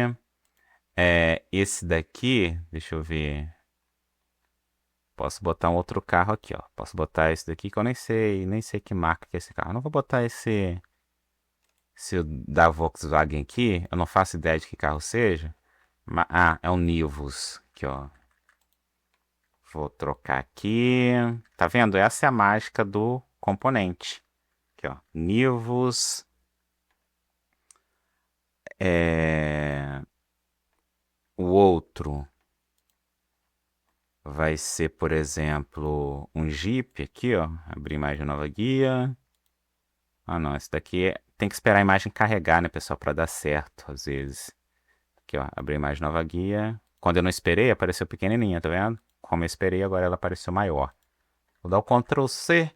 A: Esse daqui, deixa eu ver. Posso botar um outro carro aqui, ó. Posso botar esse daqui que eu nem sei que marca que é esse carro. Eu não vou botar esse da Volkswagen aqui. Eu não faço ideia de que carro seja. É um Nivus, aqui, ó. Vou trocar aqui. Tá vendo? Essa é a mágica do componente. Aqui, ó. Nivus. O outro vai ser, por exemplo, um Jeep aqui, ó. Abrir imagem nova guia. Ah, não, esse daqui tem que esperar a imagem carregar, né, pessoal, para dar certo, às vezes. Aqui, ó, abrir imagem nova guia. Quando eu não esperei, apareceu pequenininha, tá vendo? Como eu esperei, agora ela apareceu maior. Vou dar o Ctrl C.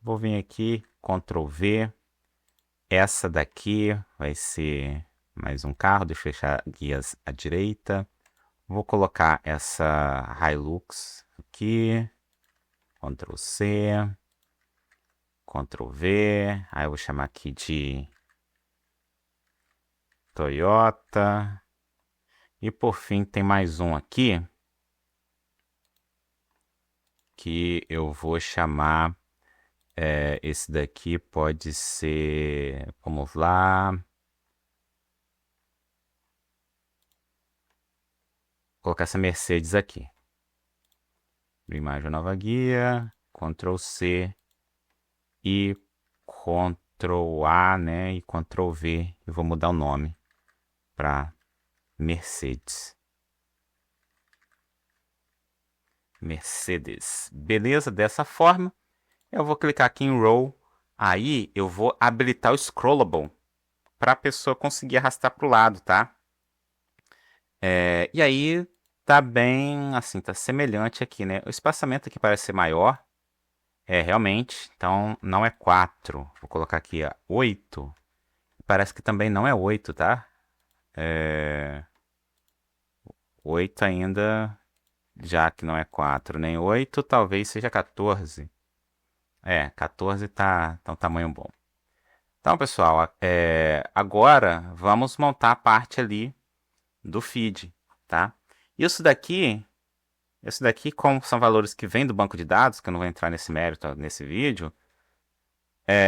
A: Vou vir aqui, Ctrl V. Essa daqui vai ser mais um carro. Deixa eu fechar guias à direita. Vou colocar essa Hilux aqui. Ctrl C. Ctrl V. Aí eu vou chamar aqui de Toyota. E por fim tem mais um aqui. Que eu vou chamar. Esse daqui pode ser. Vamos lá. Vou colocar essa Mercedes aqui. Imagem nova guia. Ctrl C. E Ctrl A, né? E Ctrl V. Eu vou mudar o nome para Mercedes. Mercedes. Beleza? Dessa forma, eu vou clicar aqui em Row. Aí eu vou habilitar o Scrollable para a pessoa conseguir arrastar para o lado, tá? E aí tá bem, assim, tá semelhante aqui, né? O espaçamento aqui parece ser maior. Realmente, então não é 4. Vou colocar aqui, ó, 8. Parece que também não é 8, tá? 8 ainda, já que não é 4 nem 8, talvez seja 14. 14 tá um tamanho bom. Então, pessoal, agora vamos montar a parte ali do feed, tá? Isso daqui, como são valores que vêm do banco de dados, que eu não vou entrar nesse mérito nesse vídeo,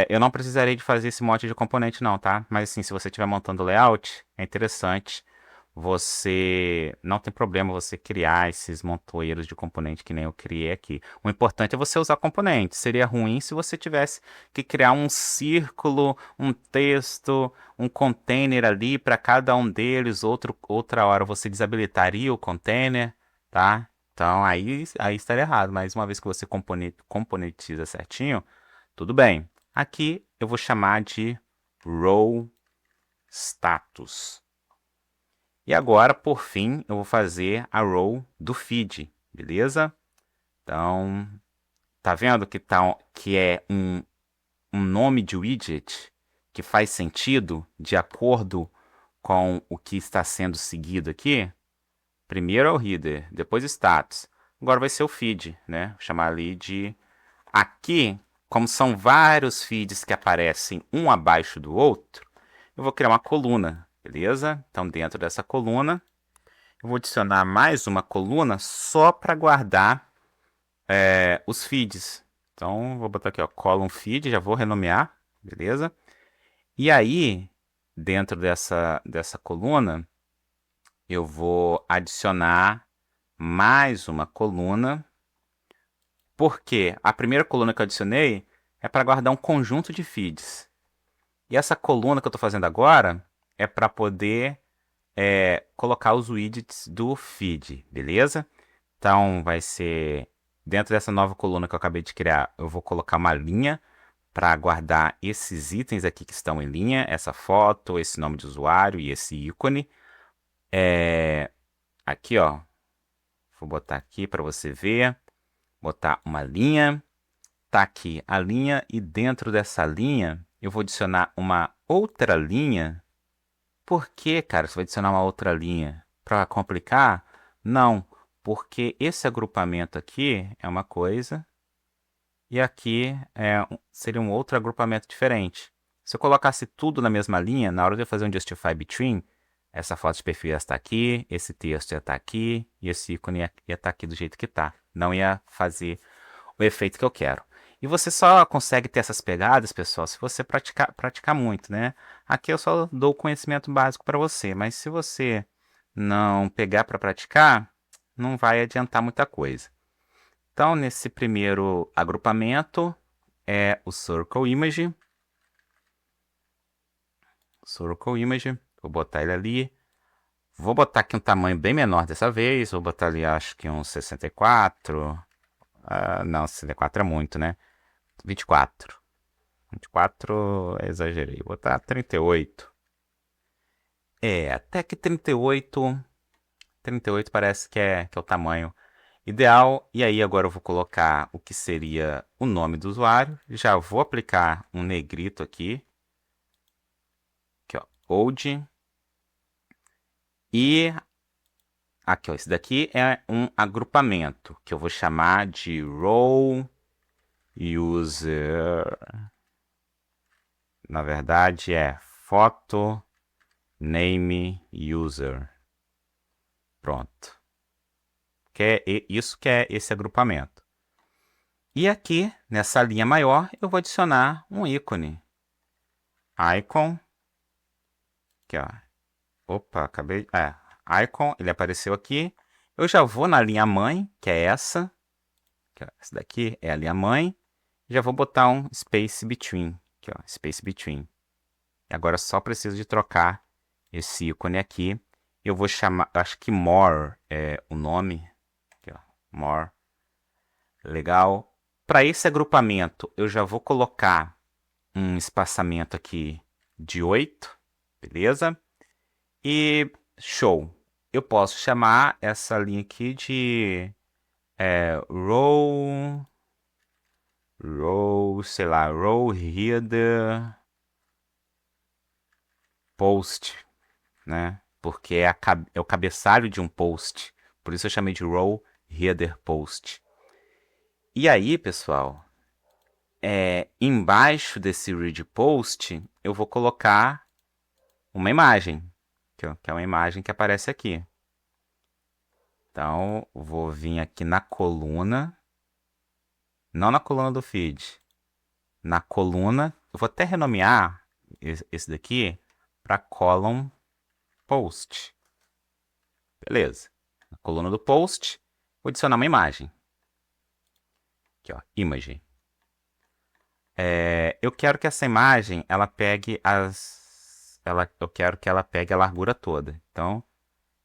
A: eu não precisarei de fazer esse monte de componente não, tá? Mas assim, se você estiver montando layout, é interessante. Você não tem problema você criar esses montoeiros de componente que nem eu criei aqui. O importante é você usar componentes. Seria ruim se você tivesse que criar um círculo, um texto, um container ali para cada um deles. Outra hora você desabilitaria o container, tá? Então aí estaria errado. Mas uma vez que você componentiza certinho, tudo bem. Aqui eu vou chamar de row status. E agora, por fim, eu vou fazer a row do feed, beleza? Então, tá vendo que é um nome de widget que faz sentido de acordo com o que está sendo seguido aqui? Primeiro é o header, depois status. Agora vai ser o feed, né? Vou chamar ali de... Aqui, como são vários feeds que aparecem um abaixo do outro, eu vou criar uma coluna, beleza? Então, dentro dessa coluna, eu vou adicionar mais uma coluna só para guardar os feeds. Então, vou botar aqui, ó, column feed, já vou renomear, beleza? E aí, dentro dessa coluna, eu vou adicionar mais uma coluna, porque a primeira coluna que eu adicionei é para guardar um conjunto de feeds. E essa coluna que eu estou fazendo agora é para poder colocar os widgets do feed, beleza? Então vai ser dentro dessa nova coluna que eu acabei de criar, eu vou colocar uma linha para guardar esses itens aqui que estão em linha, essa foto, esse nome de usuário e esse ícone. Aqui, ó, vou botar aqui para você ver, botar uma linha, tá aqui a linha e dentro dessa linha eu vou adicionar uma outra linha. Por que, cara, você vai adicionar uma outra linha? Para complicar? Não, porque esse agrupamento aqui é uma coisa e aqui seria um outro agrupamento diferente. Se eu colocasse tudo na mesma linha, na hora de eu fazer um Justify Between, essa foto de perfil ia estar aqui, esse texto ia estar aqui e esse ícone ia estar aqui do jeito que está. Não ia fazer o efeito que eu quero. E você só consegue ter essas pegadas, pessoal, se você praticar muito, né? Aqui eu só dou o conhecimento básico para você, mas se você não pegar para praticar, não vai adiantar muita coisa. Então, nesse primeiro agrupamento é o Circle Image. Circle Image, vou botar ele ali. Vou botar aqui um tamanho bem menor dessa vez, vou botar ali acho que uns 64. Não, 64 é muito, né? 24. 24, exagerei. Vou botar 38. Até que 38 parece que é o tamanho ideal. E aí agora eu vou colocar o que seria o nome do usuário. Já vou aplicar um negrito aqui. Aqui, ó, old. E aqui, ó, esse daqui é um agrupamento que eu vou chamar de row user. Na verdade é photo name user. Pronto. Isso que é esse agrupamento. E aqui, nessa linha maior, eu vou adicionar um ícone. Icon. Aqui, ó. Opa, acabei... icon, ele apareceu aqui. Eu já vou na linha mãe, que é essa. Essa daqui é a linha mãe. Já vou botar um space between. Aqui, ó, space between. E agora só preciso de trocar esse ícone aqui. Eu vou chamar, acho que more é o nome. Aqui, ó, more. Legal. Para esse agrupamento, eu já vou colocar um espaçamento aqui de 8, beleza? E show. Eu posso chamar essa linha aqui de row Row, sei lá, row header post, né? Porque é o cabeçalho de um post. Por isso eu chamei de row header post. E aí, pessoal, embaixo desse read post, eu vou colocar uma imagem, que é uma imagem que aparece aqui. Então, vou vir aqui na coluna, não na coluna do feed, na coluna, eu vou até renomear esse daqui para column post. Beleza. Na coluna do post, vou adicionar uma imagem. Aqui, ó, image. Eu quero que essa imagem, ela pegue eu quero que ela pegue a largura toda. Então,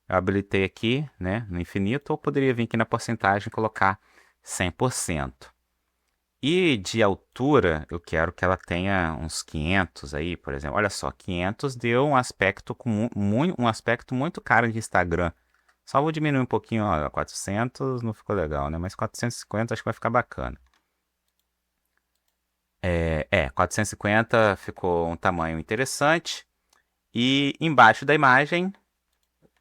A: eu habilitei aqui, né, no infinito, ou poderia vir aqui na porcentagem e colocar 100%. E de altura, eu quero que ela tenha uns 500 aí, por exemplo. Olha só, 500 deu um aspecto um aspecto muito caro de Instagram. Só vou diminuir um pouquinho, ó, 400 não ficou legal, né? Mas 450 acho que vai ficar bacana. 450 ficou um tamanho interessante. E embaixo da imagem,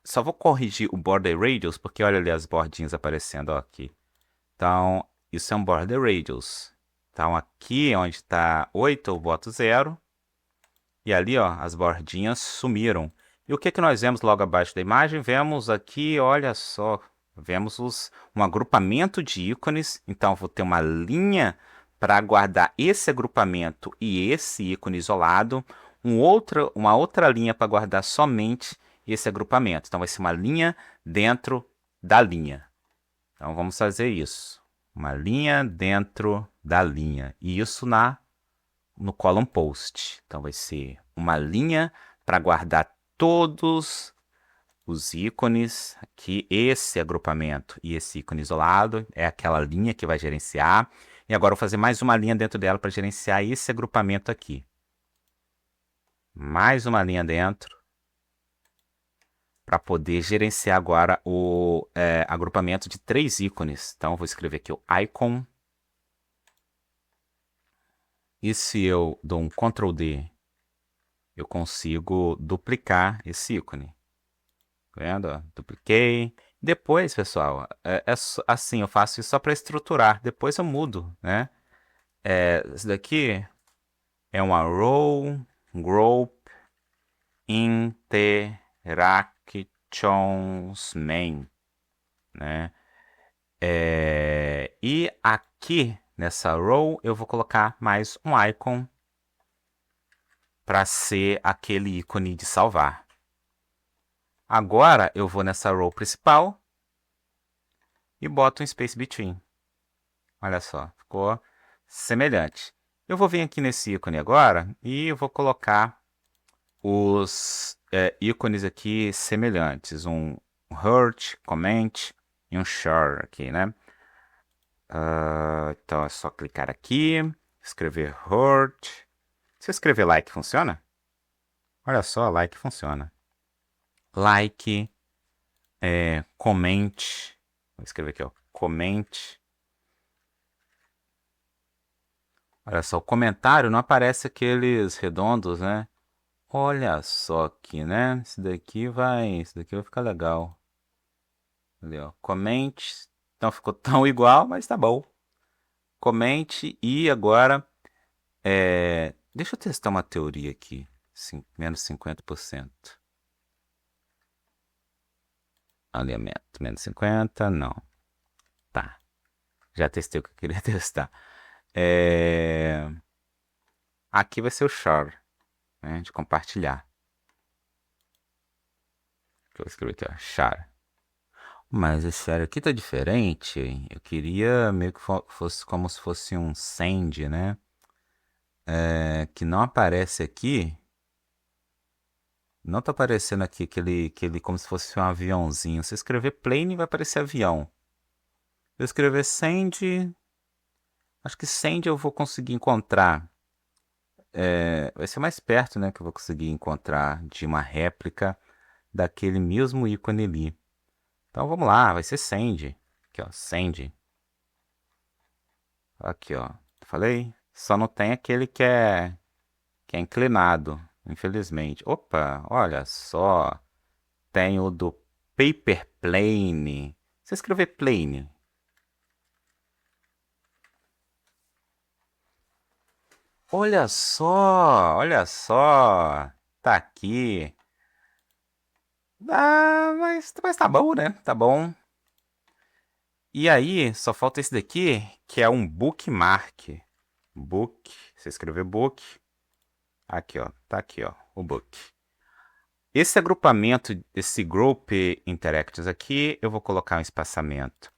A: só vou corrigir o border radius, porque olha ali as bordinhas aparecendo, ó, aqui. Então, isso é um border radius. Então, aqui onde está 8, eu boto 0. E ali, ó, as bordinhas sumiram. E o que que nós vemos logo abaixo da imagem? Vemos aqui, olha só, vemos um agrupamento de ícones. Então, vou ter uma linha para guardar esse agrupamento e esse ícone isolado. Uma outra linha para guardar somente esse agrupamento. Então, vai ser uma linha dentro da linha. Então, vamos fazer isso. Uma linha dentro da linha. E isso no column post. Então, vai ser uma linha para guardar todos os ícones aqui. Esse agrupamento e esse ícone isolado é aquela linha que vai gerenciar. E agora eu vou fazer mais uma linha dentro dela para gerenciar esse agrupamento aqui. Mais uma linha dentro para poder gerenciar agora o agrupamento de 3 ícones. Então, eu vou escrever aqui o icon. E se eu dou um Ctrl D, eu consigo duplicar esse ícone. Tá vendo? Ó? Dupliquei. Depois, pessoal, assim, eu faço isso só para estruturar. Depois eu mudo, né? Esse daqui é uma row group interactions main, né? E aqui nessa row eu vou colocar mais um icon para ser aquele ícone de salvar. Agora eu vou nessa row principal e boto um space between. Olha só, ficou semelhante. Eu vou vir aqui nesse ícone agora e eu vou colocar os ícones aqui semelhantes. Um hurt, comment e um share aqui, né? Então é só clicar aqui, escrever hurt. Se eu escrever like, funciona? Olha só, like funciona. Like, comment. Vou escrever aqui, ó, comment. Olha só, o comentário não aparece aqueles redondos, né? Olha só aqui, né? Esse daqui vai ficar legal. Ali, ó. Comente. Não ficou tão igual, mas tá bom. Comente e agora deixa eu testar uma teoria aqui. Menos 50%. Alinhamento. Menos 50, não. Tá. Já testei o que eu queria testar. Aqui vai ser o share, né? De compartilhar. Eu vou escrever aqui, ó. Share. Mas esse share aqui tá diferente. Eu queria meio que fosse como se fosse um send, né? Que não aparece aqui. Não tá aparecendo aqui aquele como se fosse um aviãozinho. Se eu escrever plane, vai aparecer avião. Se eu escrever send, acho que send eu vou conseguir encontrar. Vai ser mais perto, né? Que eu vou conseguir encontrar de uma réplica daquele mesmo ícone ali. Então vamos lá, vai ser send. Aqui, ó, send. Aqui, ó. Falei? Só não tem aquele que é inclinado, infelizmente. Opa, olha só. Tem o do Paper Plane. Se escrever plane. Olha só, olha só. Tá aqui. Ah, mas tá bom, né? Tá bom. E aí, só falta esse daqui, que é um bookmark. Book, você escrever book. Aqui, ó. Tá aqui, ó. O book. Esse agrupamento, esse Group Interactions aqui, eu vou colocar um espaçamento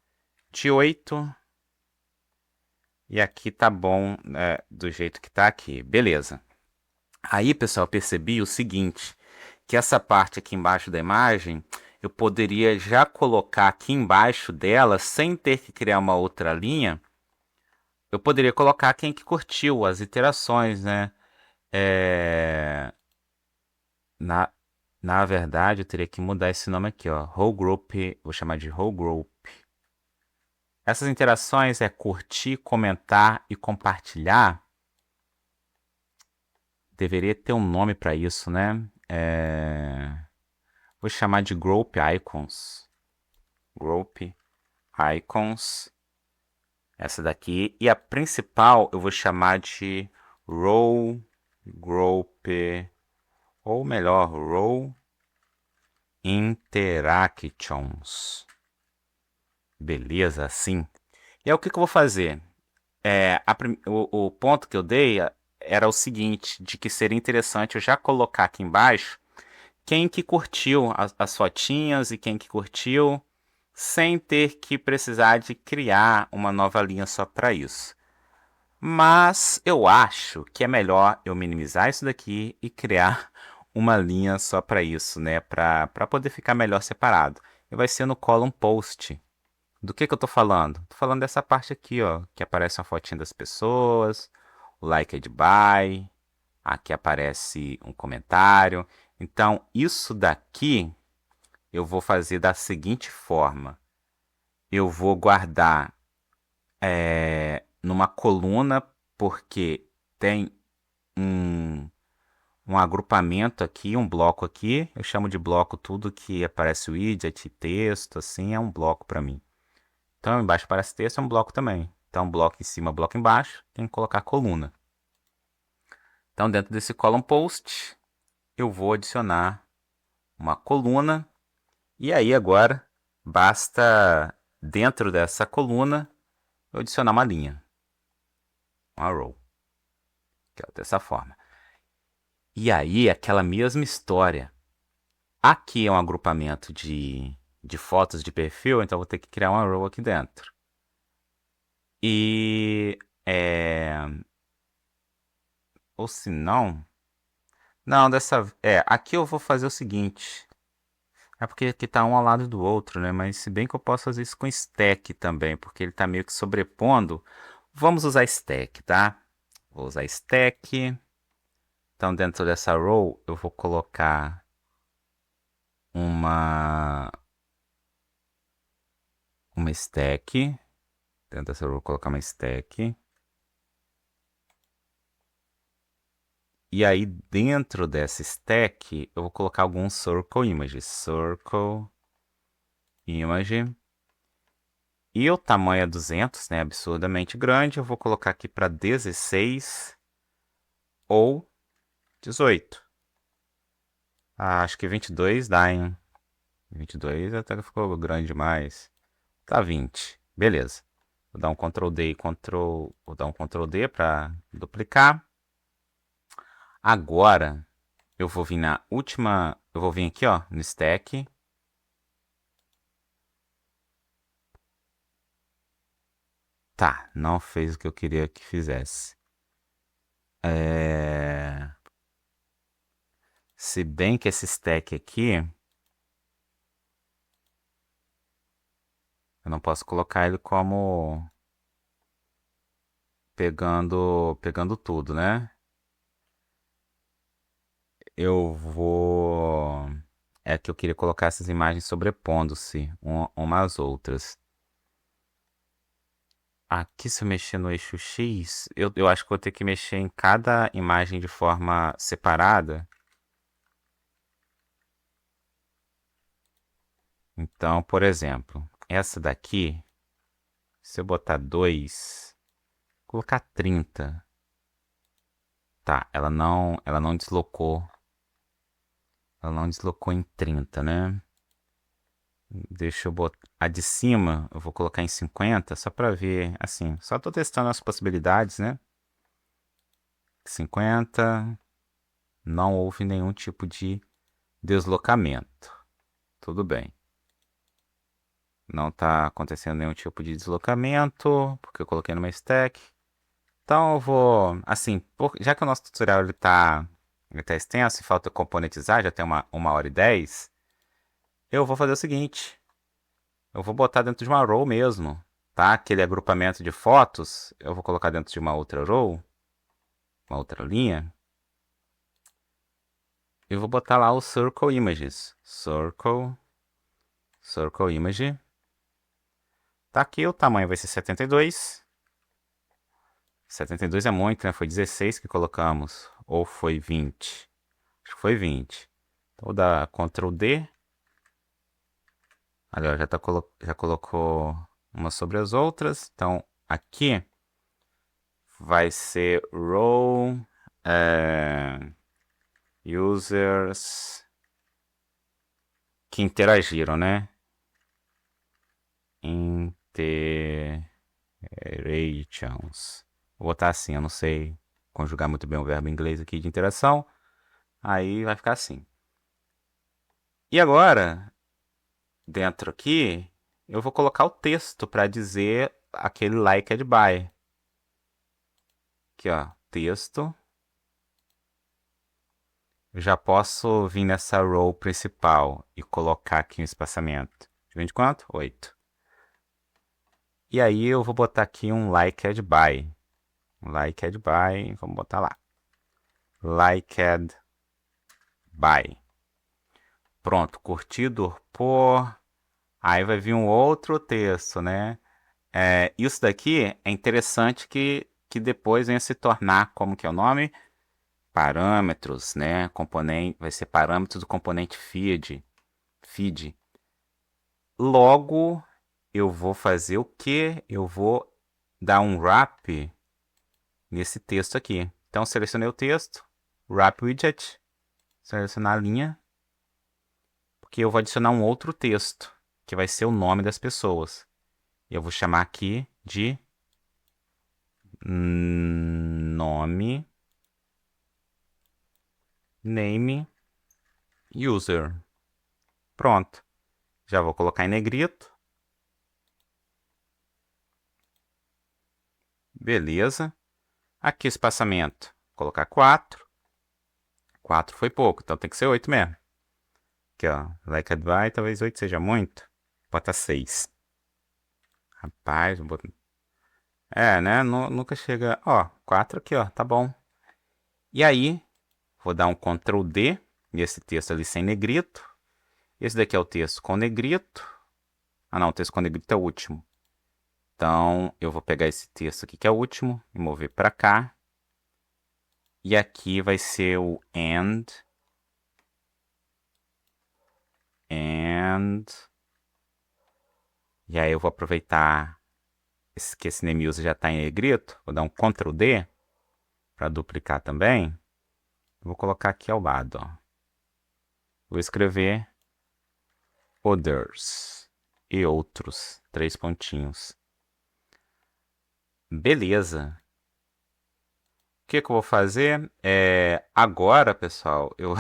A: de 8. E aqui tá bom, né, do jeito que tá aqui. Beleza. Aí, pessoal, eu percebi o seguinte, que essa parte aqui embaixo da imagem, eu poderia já colocar aqui embaixo dela, sem ter que criar uma outra linha, eu poderia colocar quem que curtiu as iterações, né? É... Na, na verdade, eu teria que mudar esse nome aqui, ó. Whole Group, vou chamar de Whole Group. Essas interações é curtir, comentar e compartilhar. Deveria ter um nome para isso, né? Vou chamar de Group Icons. Group Icons. Essa daqui. E a principal eu vou chamar de Row Group. Ou melhor, Row Interactions. Beleza, assim. E aí o que eu vou fazer? O ponto que eu dei era o seguinte, de que seria interessante eu já colocar aqui embaixo quem que curtiu as fotinhas e quem que curtiu, sem ter que precisar de criar uma nova linha só para isso. Mas eu acho que é melhor eu minimizar isso daqui e criar uma linha só para isso, né? Para poder ficar melhor separado. E vai ser no column post. Do que eu tô falando? Tô falando dessa parte aqui, ó, que aparece uma fotinha das pessoas, o liked by, aqui aparece um comentário. Então, isso daqui eu vou fazer da seguinte forma. Eu vou guardar numa coluna, porque tem um, um agrupamento aqui, um bloco aqui. Eu chamo de bloco tudo que aparece widget, texto, assim, é um bloco para mim. Então, embaixo aparece texto, é um bloco também. Então, bloco em cima, bloco embaixo, tem que colocar coluna. Então, dentro desse column post, eu vou adicionar uma coluna. E aí, agora, basta, dentro dessa coluna, eu adicionar uma linha. Uma row. Que é dessa forma. E aí, aquela mesma história. Aqui é um agrupamento de fotos de perfil, então eu vou ter que criar uma row aqui dentro. E... Ou se não... Não, aqui eu vou fazer o seguinte. É porque aqui tá um ao lado do outro, né? Mas se bem que eu posso fazer isso com stack também, porque ele tá meio que sobrepondo. Vamos usar stack, tá? Vou usar stack. Então, dentro dessa row, eu vou colocar uma stack. Dentro dessa row, eu vou colocar uma stack. E aí, dentro dessa stack, eu vou colocar alguns circle images. Circle image. E o tamanho é 200, né? Absurdamente grande. Eu vou colocar aqui para 16 ou 18. Ah, acho que 22 dá, hein? 22 até que ficou grande demais. Tá 20. Beleza. Vou dar um Ctrl D e Vou dar um Ctrl D para duplicar. Agora eu vou vir na última. Eu vou vir aqui, ó, no stack. Tá, não fez o que eu queria que fizesse. Se bem que esse stack aqui, eu não posso colocar ele como pegando tudo, né? Eu vou. É que eu queria colocar essas imagens sobrepondo-se umas às outras. Aqui, se eu mexer no eixo X, eu acho que vou ter que mexer em cada imagem de forma separada. Então, por exemplo, essa daqui, se eu botar 2, colocar 30, tá, ela não deslocou em 30, né? Deixa eu botar a de cima, eu vou colocar em 50, só para ver, assim, só tô testando as possibilidades, né? 50, não houve nenhum tipo de deslocamento. Tudo bem. Não está acontecendo nenhum tipo de deslocamento, porque eu coloquei numa stack. Então eu vou, assim, já que o nosso tutorial ele tá extenso e falta componentizar, já tem uma hora e 10, eu vou fazer o seguinte, eu vou botar dentro de uma row mesmo, tá? Aquele agrupamento de fotos, eu vou colocar dentro de uma outra row, uma outra linha, e vou botar lá o Circle Images. Circle Image. Tá aqui, o tamanho vai ser 72. 72 é muito, né? Foi 16 que colocamos. Ou foi 20? Acho que foi 20. Então vou dar Ctrl D. Ali, ó, já colocou umas sobre as outras. Então aqui vai ser row users que interagiram, né? Interactions. Vou botar assim, eu não sei conjugar muito bem o verbo em inglês aqui de interação. Aí vai ficar assim. E agora, dentro aqui, eu vou colocar o texto para dizer aquele liked by. Aqui, ó, texto. Eu já posso vir nessa row principal e colocar aqui um espaçamento. De quanto? 8. E aí eu vou botar aqui um liked by. Liked by, vamos botar lá. Liked by. Pronto, curtido por... Aí vai vir um outro texto, né? Isso daqui é interessante que depois venha se tornar, como que é o nome? Parâmetros, né? Componente, vai ser parâmetros do componente feed. Logo, eu vou fazer o quê? Eu vou dar um wrap nesse texto aqui. Então, selecionei o texto, wrap widget, selecionar a linha, porque eu vou adicionar um outro texto, que vai ser o nome das pessoas. E eu vou chamar aqui de nome, name, user. Pronto. Já vou colocar em negrito. Beleza. Aqui espaçamento. Vou colocar 4. 4 foi pouco, então tem que ser 8 mesmo. Aqui, ó. Like advice, talvez 8 seja muito. Bota 6. Rapaz, vou botar... né? Nunca chega... Ó, 4 aqui, ó. Tá bom. E aí, vou dar um Ctrl D. E esse texto ali sem negrito. Esse daqui é o texto com negrito. Ah, não. O texto com negrito é o último. Então, eu vou pegar esse texto aqui que é o último e mover para cá. E aqui vai ser o and. E aí eu vou aproveitar que esse name user já está em negrito. Vou dar um Ctrl D para duplicar também. Vou colocar aqui ao lado. Ó. Vou escrever others e outros. 3 pontinhos. Beleza. O que eu vou fazer? Agora, pessoal, eu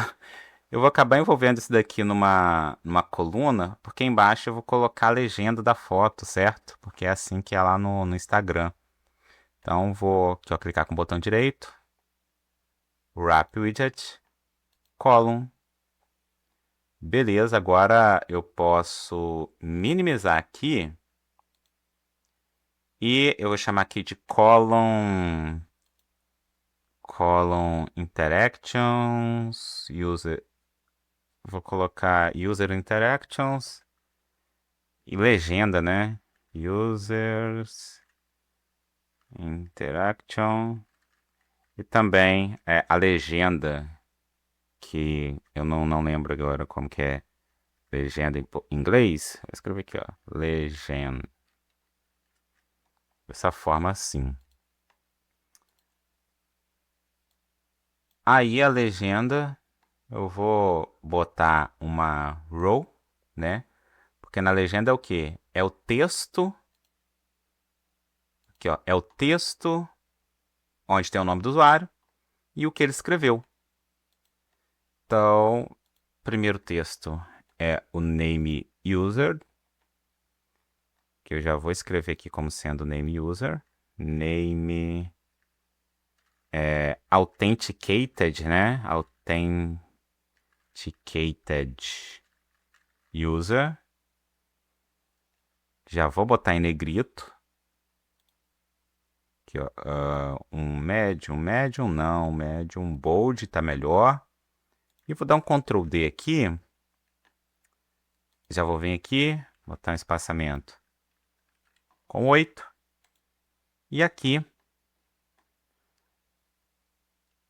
A: vou acabar envolvendo isso daqui numa coluna, porque embaixo eu vou colocar a legenda da foto, certo? Porque é assim que é lá no Instagram. Então, vou aqui, ó, clicar com o botão direito, Wrap Widget, Column. Beleza, agora eu posso minimizar aqui e eu vou chamar aqui de Column Interactions, vou colocar User Interactions e legenda, né? Users interaction. E também a legenda, que eu não lembro agora como que é legenda em inglês. Vou escrever aqui, ó, legend. Dessa forma assim. Aí a legenda, eu vou botar uma row, né? Porque na legenda é o quê? É o texto. Aqui, ó, é o texto onde tem o nome do usuário e o que ele escreveu. Então, primeiro texto é o name user, que eu já vou escrever aqui como sendo name user. Name authenticated, né? Authenticated user. Já vou botar em negrito. Aqui, ó, um médium não, médium bold tá melhor. E vou dar um Ctrl D aqui. Já vou vir aqui, botar um espaçamento com 8. E aqui.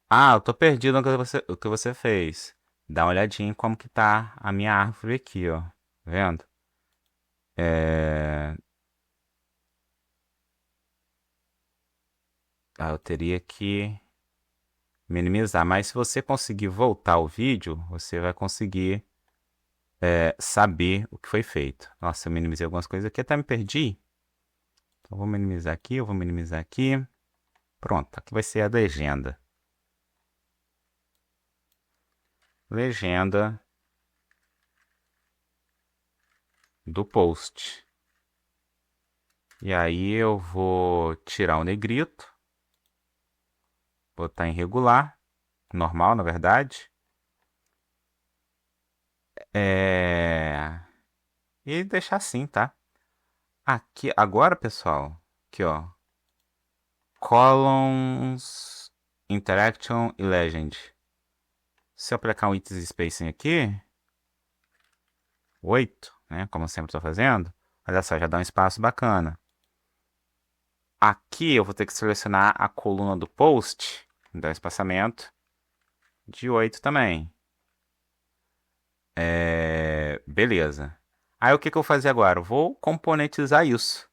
A: Ah, eu tô perdido no que o que você fez. Dá uma olhadinha em como que tá a minha árvore aqui, ó. Tá vendo? Eu teria que minimizar. Mas se você conseguir voltar ao vídeo, você vai conseguir saber o que foi feito. Nossa, eu minimizei algumas coisas aqui, até me perdi. Então, eu vou minimizar aqui, eu vou minimizar aqui. Pronto, aqui vai ser a legenda. Legenda do post. E aí eu vou tirar o negrito, botar em regular, normal na verdade. E deixar assim, tá? Aqui, agora, pessoal, aqui ó, columns, interaction e legend. Se eu aplicar um it spacing aqui, 8, né, como eu sempre estou fazendo, olha só, já dá um espaço bacana. Aqui eu vou ter que selecionar a coluna do post, dar um espaçamento de 8 também. Beleza. Aí o que eu vou fazer agora? Vou componentizar isso.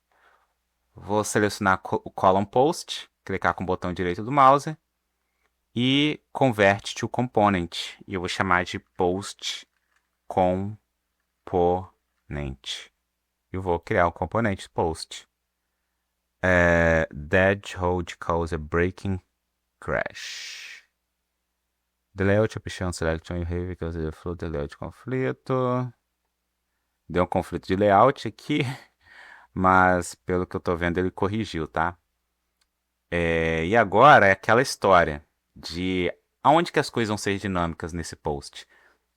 A: Vou selecionar o column post, clicar com o botão direito do mouse e convert to component. E eu vou chamar de post component. Eu vou criar o componente post. Dead hold cause a breaking crash. The layout option selection you have because the flow the layout conflito. Deu um conflito de layout aqui, mas pelo que eu tô vendo ele corrigiu, tá? E agora é aquela história de aonde que as coisas vão ser dinâmicas nesse post.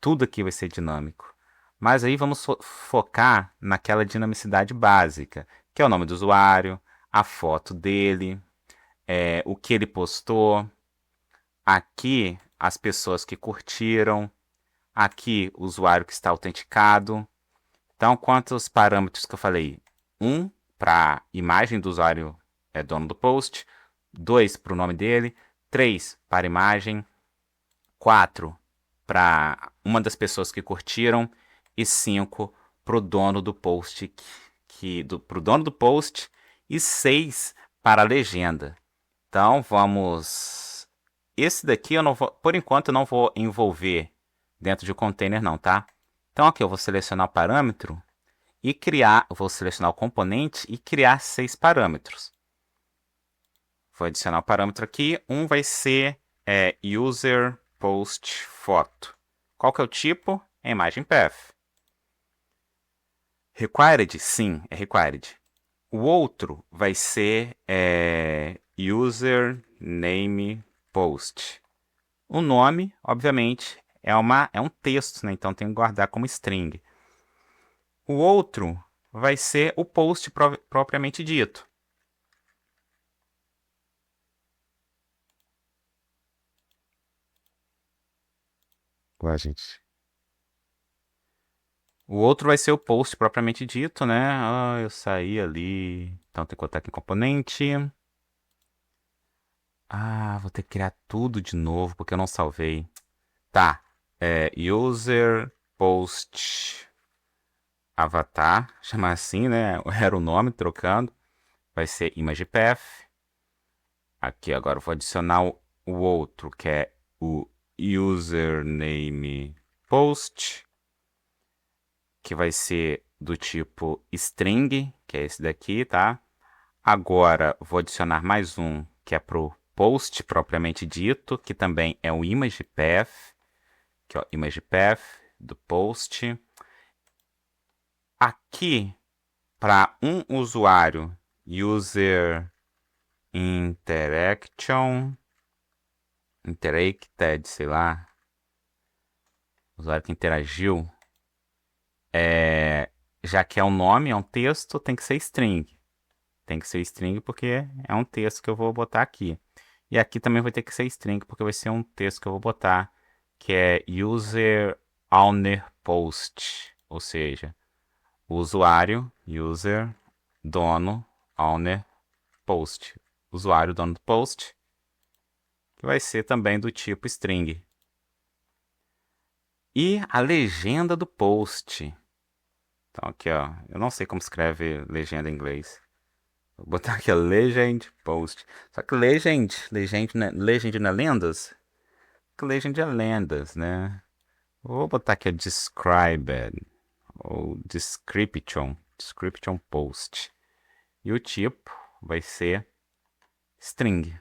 A: Tudo aqui vai ser dinâmico. Mas aí vamos focar naquela dinamicidade básica, que é o nome do usuário, a foto dele, o que ele postou, aqui as pessoas que curtiram, aqui o usuário que está autenticado. Então, quantos parâmetros que eu falei? Um para a imagem do usuário dono do post, 2 para o nome dele, 3 para a imagem, 4 para uma das pessoas que curtiram e 5 para o dono do post, pro dono do post e 6 para a legenda. Então vamos. Esse daqui eu não vou, por enquanto eu não vou envolver dentro de um container não, tá? Então aqui eu vou selecionar o parâmetro e criar, vou selecionar o componente e criar 6 parâmetros. Vou adicionar o parâmetro aqui. Um vai ser user post foto. Qual que é o tipo? É imagem path. Required? Sim, é required. O outro vai ser user name post. O nome, obviamente, é um texto, né? Então tem que guardar como string. O outro vai ser o post propriamente dito. Ué, gente. O outro vai ser o post propriamente dito, né? Eu saí ali. Então tem que botar aqui componente. Ah, vou ter que criar tudo de novo porque eu não salvei. Tá. User post avatar, chamar assim, né? Era o nome trocando. Vai ser image path. Aqui agora eu vou adicionar o outro, que é o username post, que vai ser do tipo string, que é esse daqui, tá? Agora vou adicionar mais um, que é pro post propriamente dito, que também é o image path, que é o image path do post. Aqui, para um usuário, user interaction, interacted, sei lá, usuário que interagiu, já que é um nome, é um texto, tem que ser string. Tem que ser string porque é um texto que eu vou botar aqui. E aqui também vai ter que ser string porque vai ser um texto que eu vou botar, que é user owner post, ou seja, o usuário, user, dono, owner, post. Usuário, dono do post, que vai ser também do tipo string. E a legenda do post. Então aqui, ó, eu não sei como escreve legenda em inglês. Vou botar aqui, ó, legend post. Só que legend não é lendas? Que legend é lendas, né? Vou botar aqui, ó, described, ou description post. E o tipo vai ser string.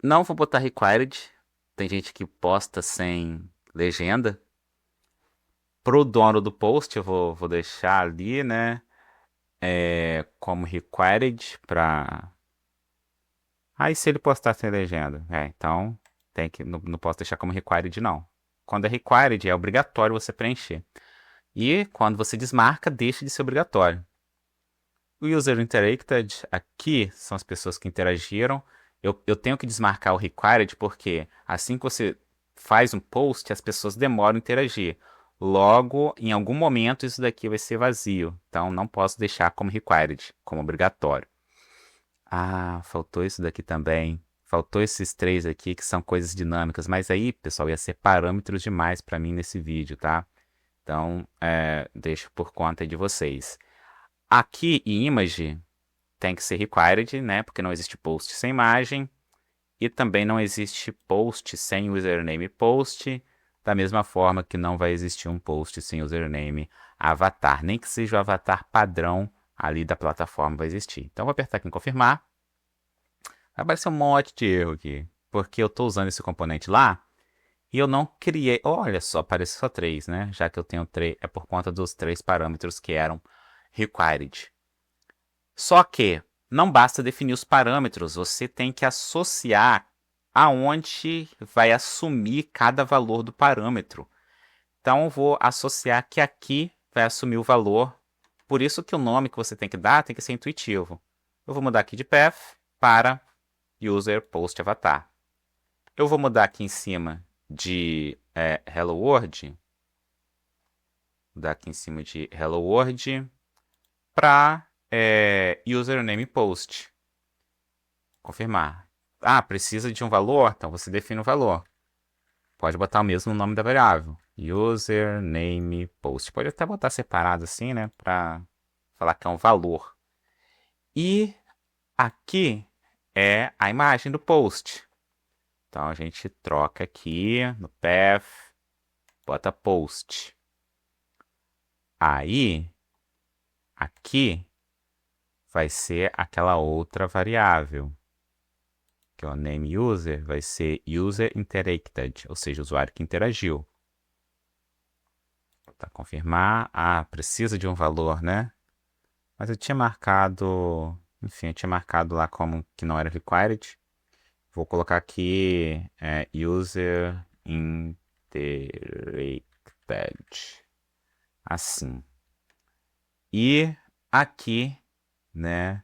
A: Não vou botar required. Tem gente que posta sem legenda. Pro dono do post eu vou deixar ali, né? Como required para. Aí se ele postar sem legenda, então tem que não posso deixar como required não. Quando é required é obrigatório você preencher. E quando você desmarca, deixa de ser obrigatório. O user interacted aqui são as pessoas que interagiram. Eu tenho que desmarcar o required porque assim que você faz um post, as pessoas demoram a interagir. Logo, em algum momento, isso daqui vai ser vazio. Então, não posso deixar como required, como obrigatório. Ah, faltou isso daqui também. Faltou esses três aqui que são coisas dinâmicas. Mas aí, pessoal, ia ser parâmetros demais para mim nesse vídeo, tá? Então, deixo por conta de vocês. Aqui em image tem que ser required, né? Porque não existe post sem imagem. E também não existe post sem username post. Da mesma forma que não vai existir um post sem username avatar. Nem que seja o avatar padrão ali da plataforma vai existir. Então, vou apertar aqui em confirmar. Vai aparecer um monte de erro aqui. Porque eu estou usando esse componente lá e eu não criei. Olha só, apareceu só três, né? Já que eu tenho três, é por conta dos três parâmetros que eram required. Só que não basta definir os parâmetros, você tem que associar aonde vai assumir cada valor do parâmetro. Então, eu vou associar que aqui vai assumir o valor. Por isso que o nome que você tem que dar tem que ser intuitivo. Eu vou mudar aqui de path para user post avatar. Eu vou mudar aqui em cima de hello world. Mudar aqui em cima de hello world para username post. Confirmar. Ah, precisa de um valor? Então você define o valor. Pode botar o mesmo nome da variável. Username post. Pode até botar separado assim, né? Para falar que é um valor. E aqui é a imagem do post. Então a gente troca aqui no path, bota post. Aí, aqui vai ser aquela outra variável, que é o name user, vai ser user interacted, ou seja, o usuário que interagiu. Tá, confirmar. Ah, precisa de um valor, né? Mas eu tinha marcado, enfim, eu tinha marcado lá como que não era required. Vou colocar aqui user interacted, assim. E aqui, né,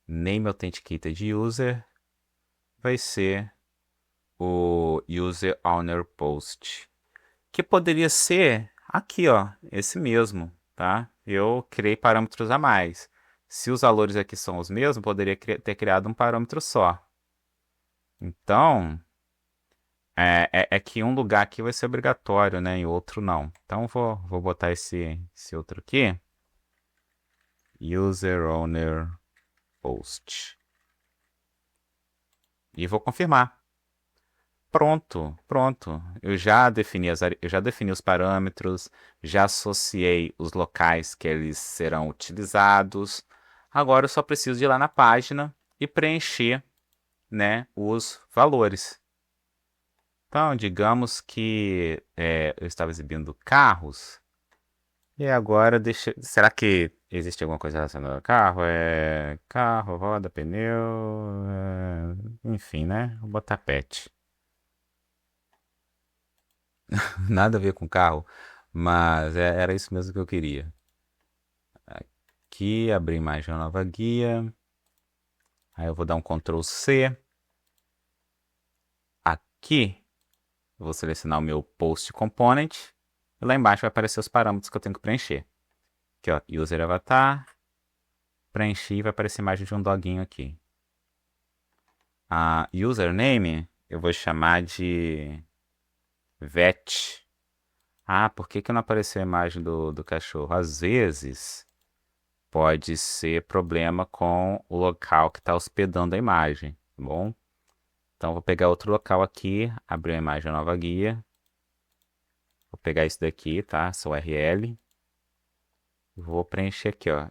A: name authenticated user vai ser o user owner post, que poderia ser aqui, ó, esse mesmo, tá? Eu criei parâmetros a mais. Se os valores aqui são os mesmos, poderia ter criado um parâmetro só. Então, é que um lugar aqui vai ser obrigatório, né? E outro não. Então, vou botar esse outro aqui. User owner post. E vou confirmar. Pronto, pronto. Eu já defini os parâmetros, já associei os locais que eles serão utilizados. Agora eu só preciso de ir lá na página e preencher, né, os valores. Então, digamos que eu estava exibindo carros. E agora deixa. Será que existe alguma coisa relacionada ao carro? Carro, roda, pneu. Enfim, né? Vou botar pet. Nada a ver com carro, mas era isso mesmo que eu queria. Aqui, abrir mais uma nova guia. Aí eu vou dar um Ctrl C. Aqui, eu vou selecionar o meu Post Component. E lá embaixo vai aparecer os parâmetros que eu tenho que preencher. Aqui, ó, User Avatar. Preenchi e vai aparecer a imagem de um doguinho aqui. A username eu vou chamar de vet. Ah, por que não apareceu a imagem do cachorro? Às vezes pode ser problema com o local que está hospedando a imagem, tá bom? Então vou pegar outro local aqui, abrir a imagem nova guia. Vou pegar isso daqui, tá? Essa URL. Vou preencher aqui, ó.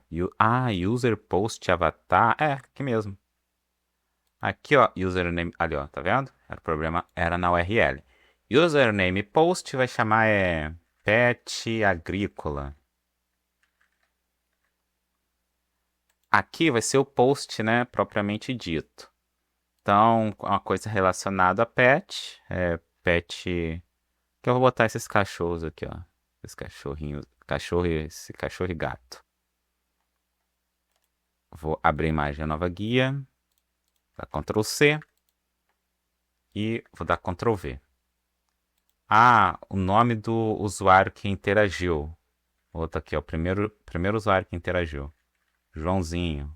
A: User post avatar. Aqui mesmo. Aqui, ó, username, ali, ó, tá vendo? O problema era na URL. Username post vai chamar pet agrícola. Aqui vai ser o post, né, propriamente dito. Então, uma coisa relacionada a pet, pet, que eu vou botar esses cachorros aqui, ó. Esses cachorrinhos, esse cachorro e gato. Vou abrir a imagem da nova guia, dar Ctrl C e vou dar Ctrl V. O nome do usuário que interagiu. Outro aqui, ó, o primeiro usuário que interagiu. Joãozinho.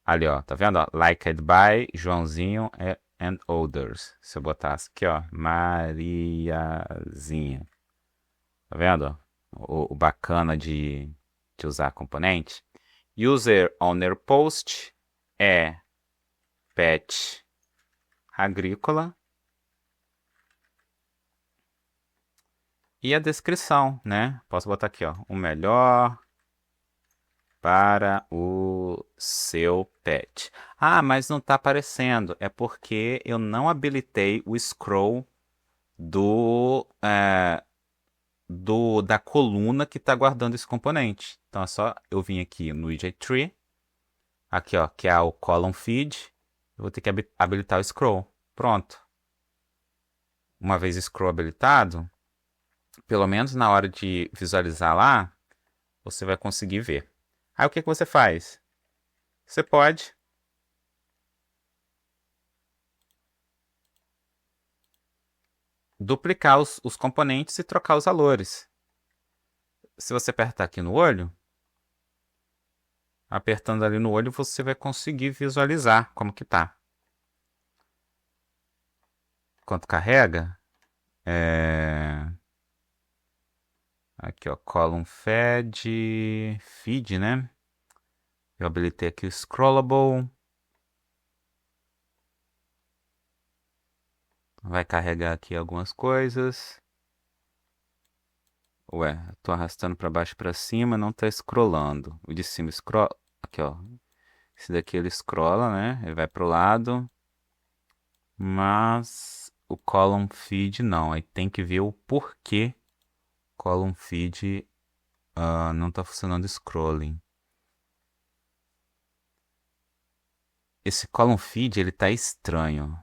A: Ali, ó, tá vendo? Ó? Liked by Joãozinho and others. Se eu botasse aqui, ó, Mariazinha. Tá vendo? Ó? O bacana de usar componente. User owner post é pet agrícola. E a descrição, né? Posso botar aqui, ó, o melhor para o seu pet. Mas não está aparecendo. É porque eu não habilitei o scroll da coluna que está guardando esse componente. Então é só eu vir aqui no widget tree, aqui, ó, que é o column feed. Eu vou ter que habilitar o scroll. Pronto. Uma vez o scroll habilitado, pelo menos na hora de visualizar lá, você vai conseguir ver. Aí o que você faz? Você pode duplicar os componentes e trocar os valores. Se você apertar aqui no olho, apertando ali no olho, você vai conseguir visualizar como que tá. Enquanto carrega, aqui, ó, column feed, né? Eu habilitei aqui o scrollable. Vai carregar aqui algumas coisas. Ué, tô arrastando para baixo e para cima, não tá scrollando. O de cima scrolla. Aqui, ó. Esse daqui ele scrolla, né? Ele vai pro lado. Mas o column feed não. Aí tem que ver o porquê column feed não tá funcionando scrolling. Esse column feed ele tá estranho.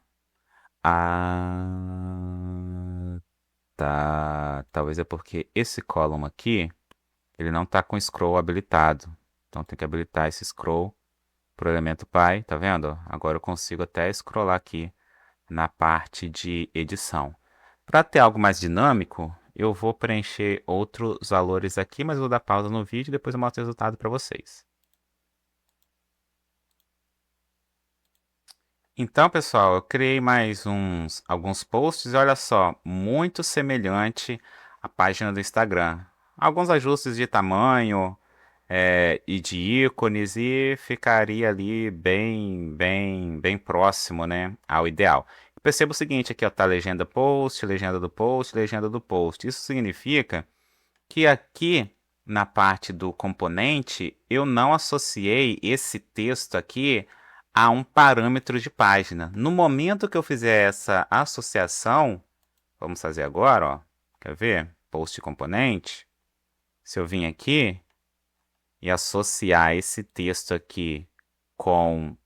A: Tá. Talvez é porque esse column aqui ele não tá com scroll habilitado. Então tem que habilitar esse scroll pro elemento pai, tá vendo? Agora eu consigo até scrollar aqui na parte de edição. Para ter algo mais dinâmico, eu vou preencher outros valores aqui, mas vou dar pausa no vídeo e depois eu mostro o resultado para vocês. Então, pessoal, eu criei mais alguns posts e olha só, muito semelhante à página do Instagram. Alguns ajustes de tamanho e de ícones e ficaria ali bem próximo, né, ao ideal. Perceba o seguinte aqui, ó, tá legenda post, legenda do post, legenda do post. Isso significa que aqui na parte do componente eu não associei esse texto aqui a um parâmetro de página. No momento que eu fizer essa associação, vamos fazer agora, ó. Quer ver? Post componente. Se eu vir aqui e associar esse texto aqui com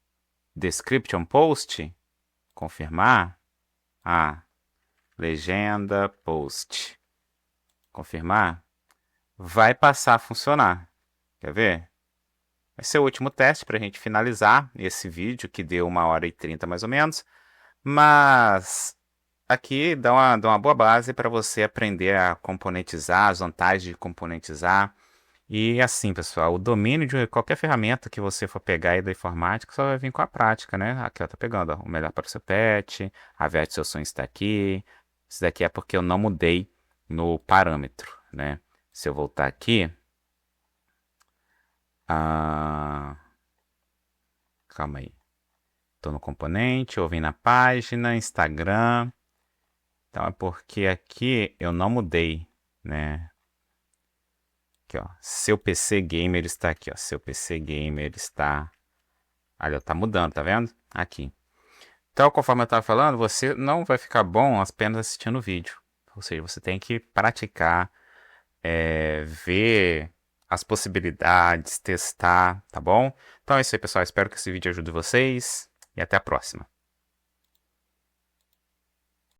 A: description post, confirmar, legenda post, confirmar, vai passar a funcionar. Quer ver? Vai ser o último teste para a gente finalizar esse vídeo, que deu 1h30 mais ou menos. Mas aqui dá uma boa base para você aprender a componentizar, as vantagens de componentizar. E assim, pessoal, o domínio de qualquer ferramenta que você for pegar aí da informática só vai vir com a prática, né? Aqui, ó, tá pegando, ó, o melhor para o seu pet, a veste dos seus sonhos está aqui. Isso daqui é porque eu não mudei no parâmetro, né? Se eu voltar aqui, calma aí. Estou no componente, ou vim na página, Instagram. Então é porque aqui eu não mudei, né? Aqui, ó. Seu PC Gamer está aqui, ó. Seu PC Gamer está... Olha, tá mudando, tá vendo? Aqui. Então, conforme eu estava falando, você não vai ficar bom apenas assistindo o vídeo. Ou seja, você tem que praticar, ver as possibilidades, testar, tá bom? Então é isso aí, pessoal. Espero que esse vídeo ajude vocês e até a próxima.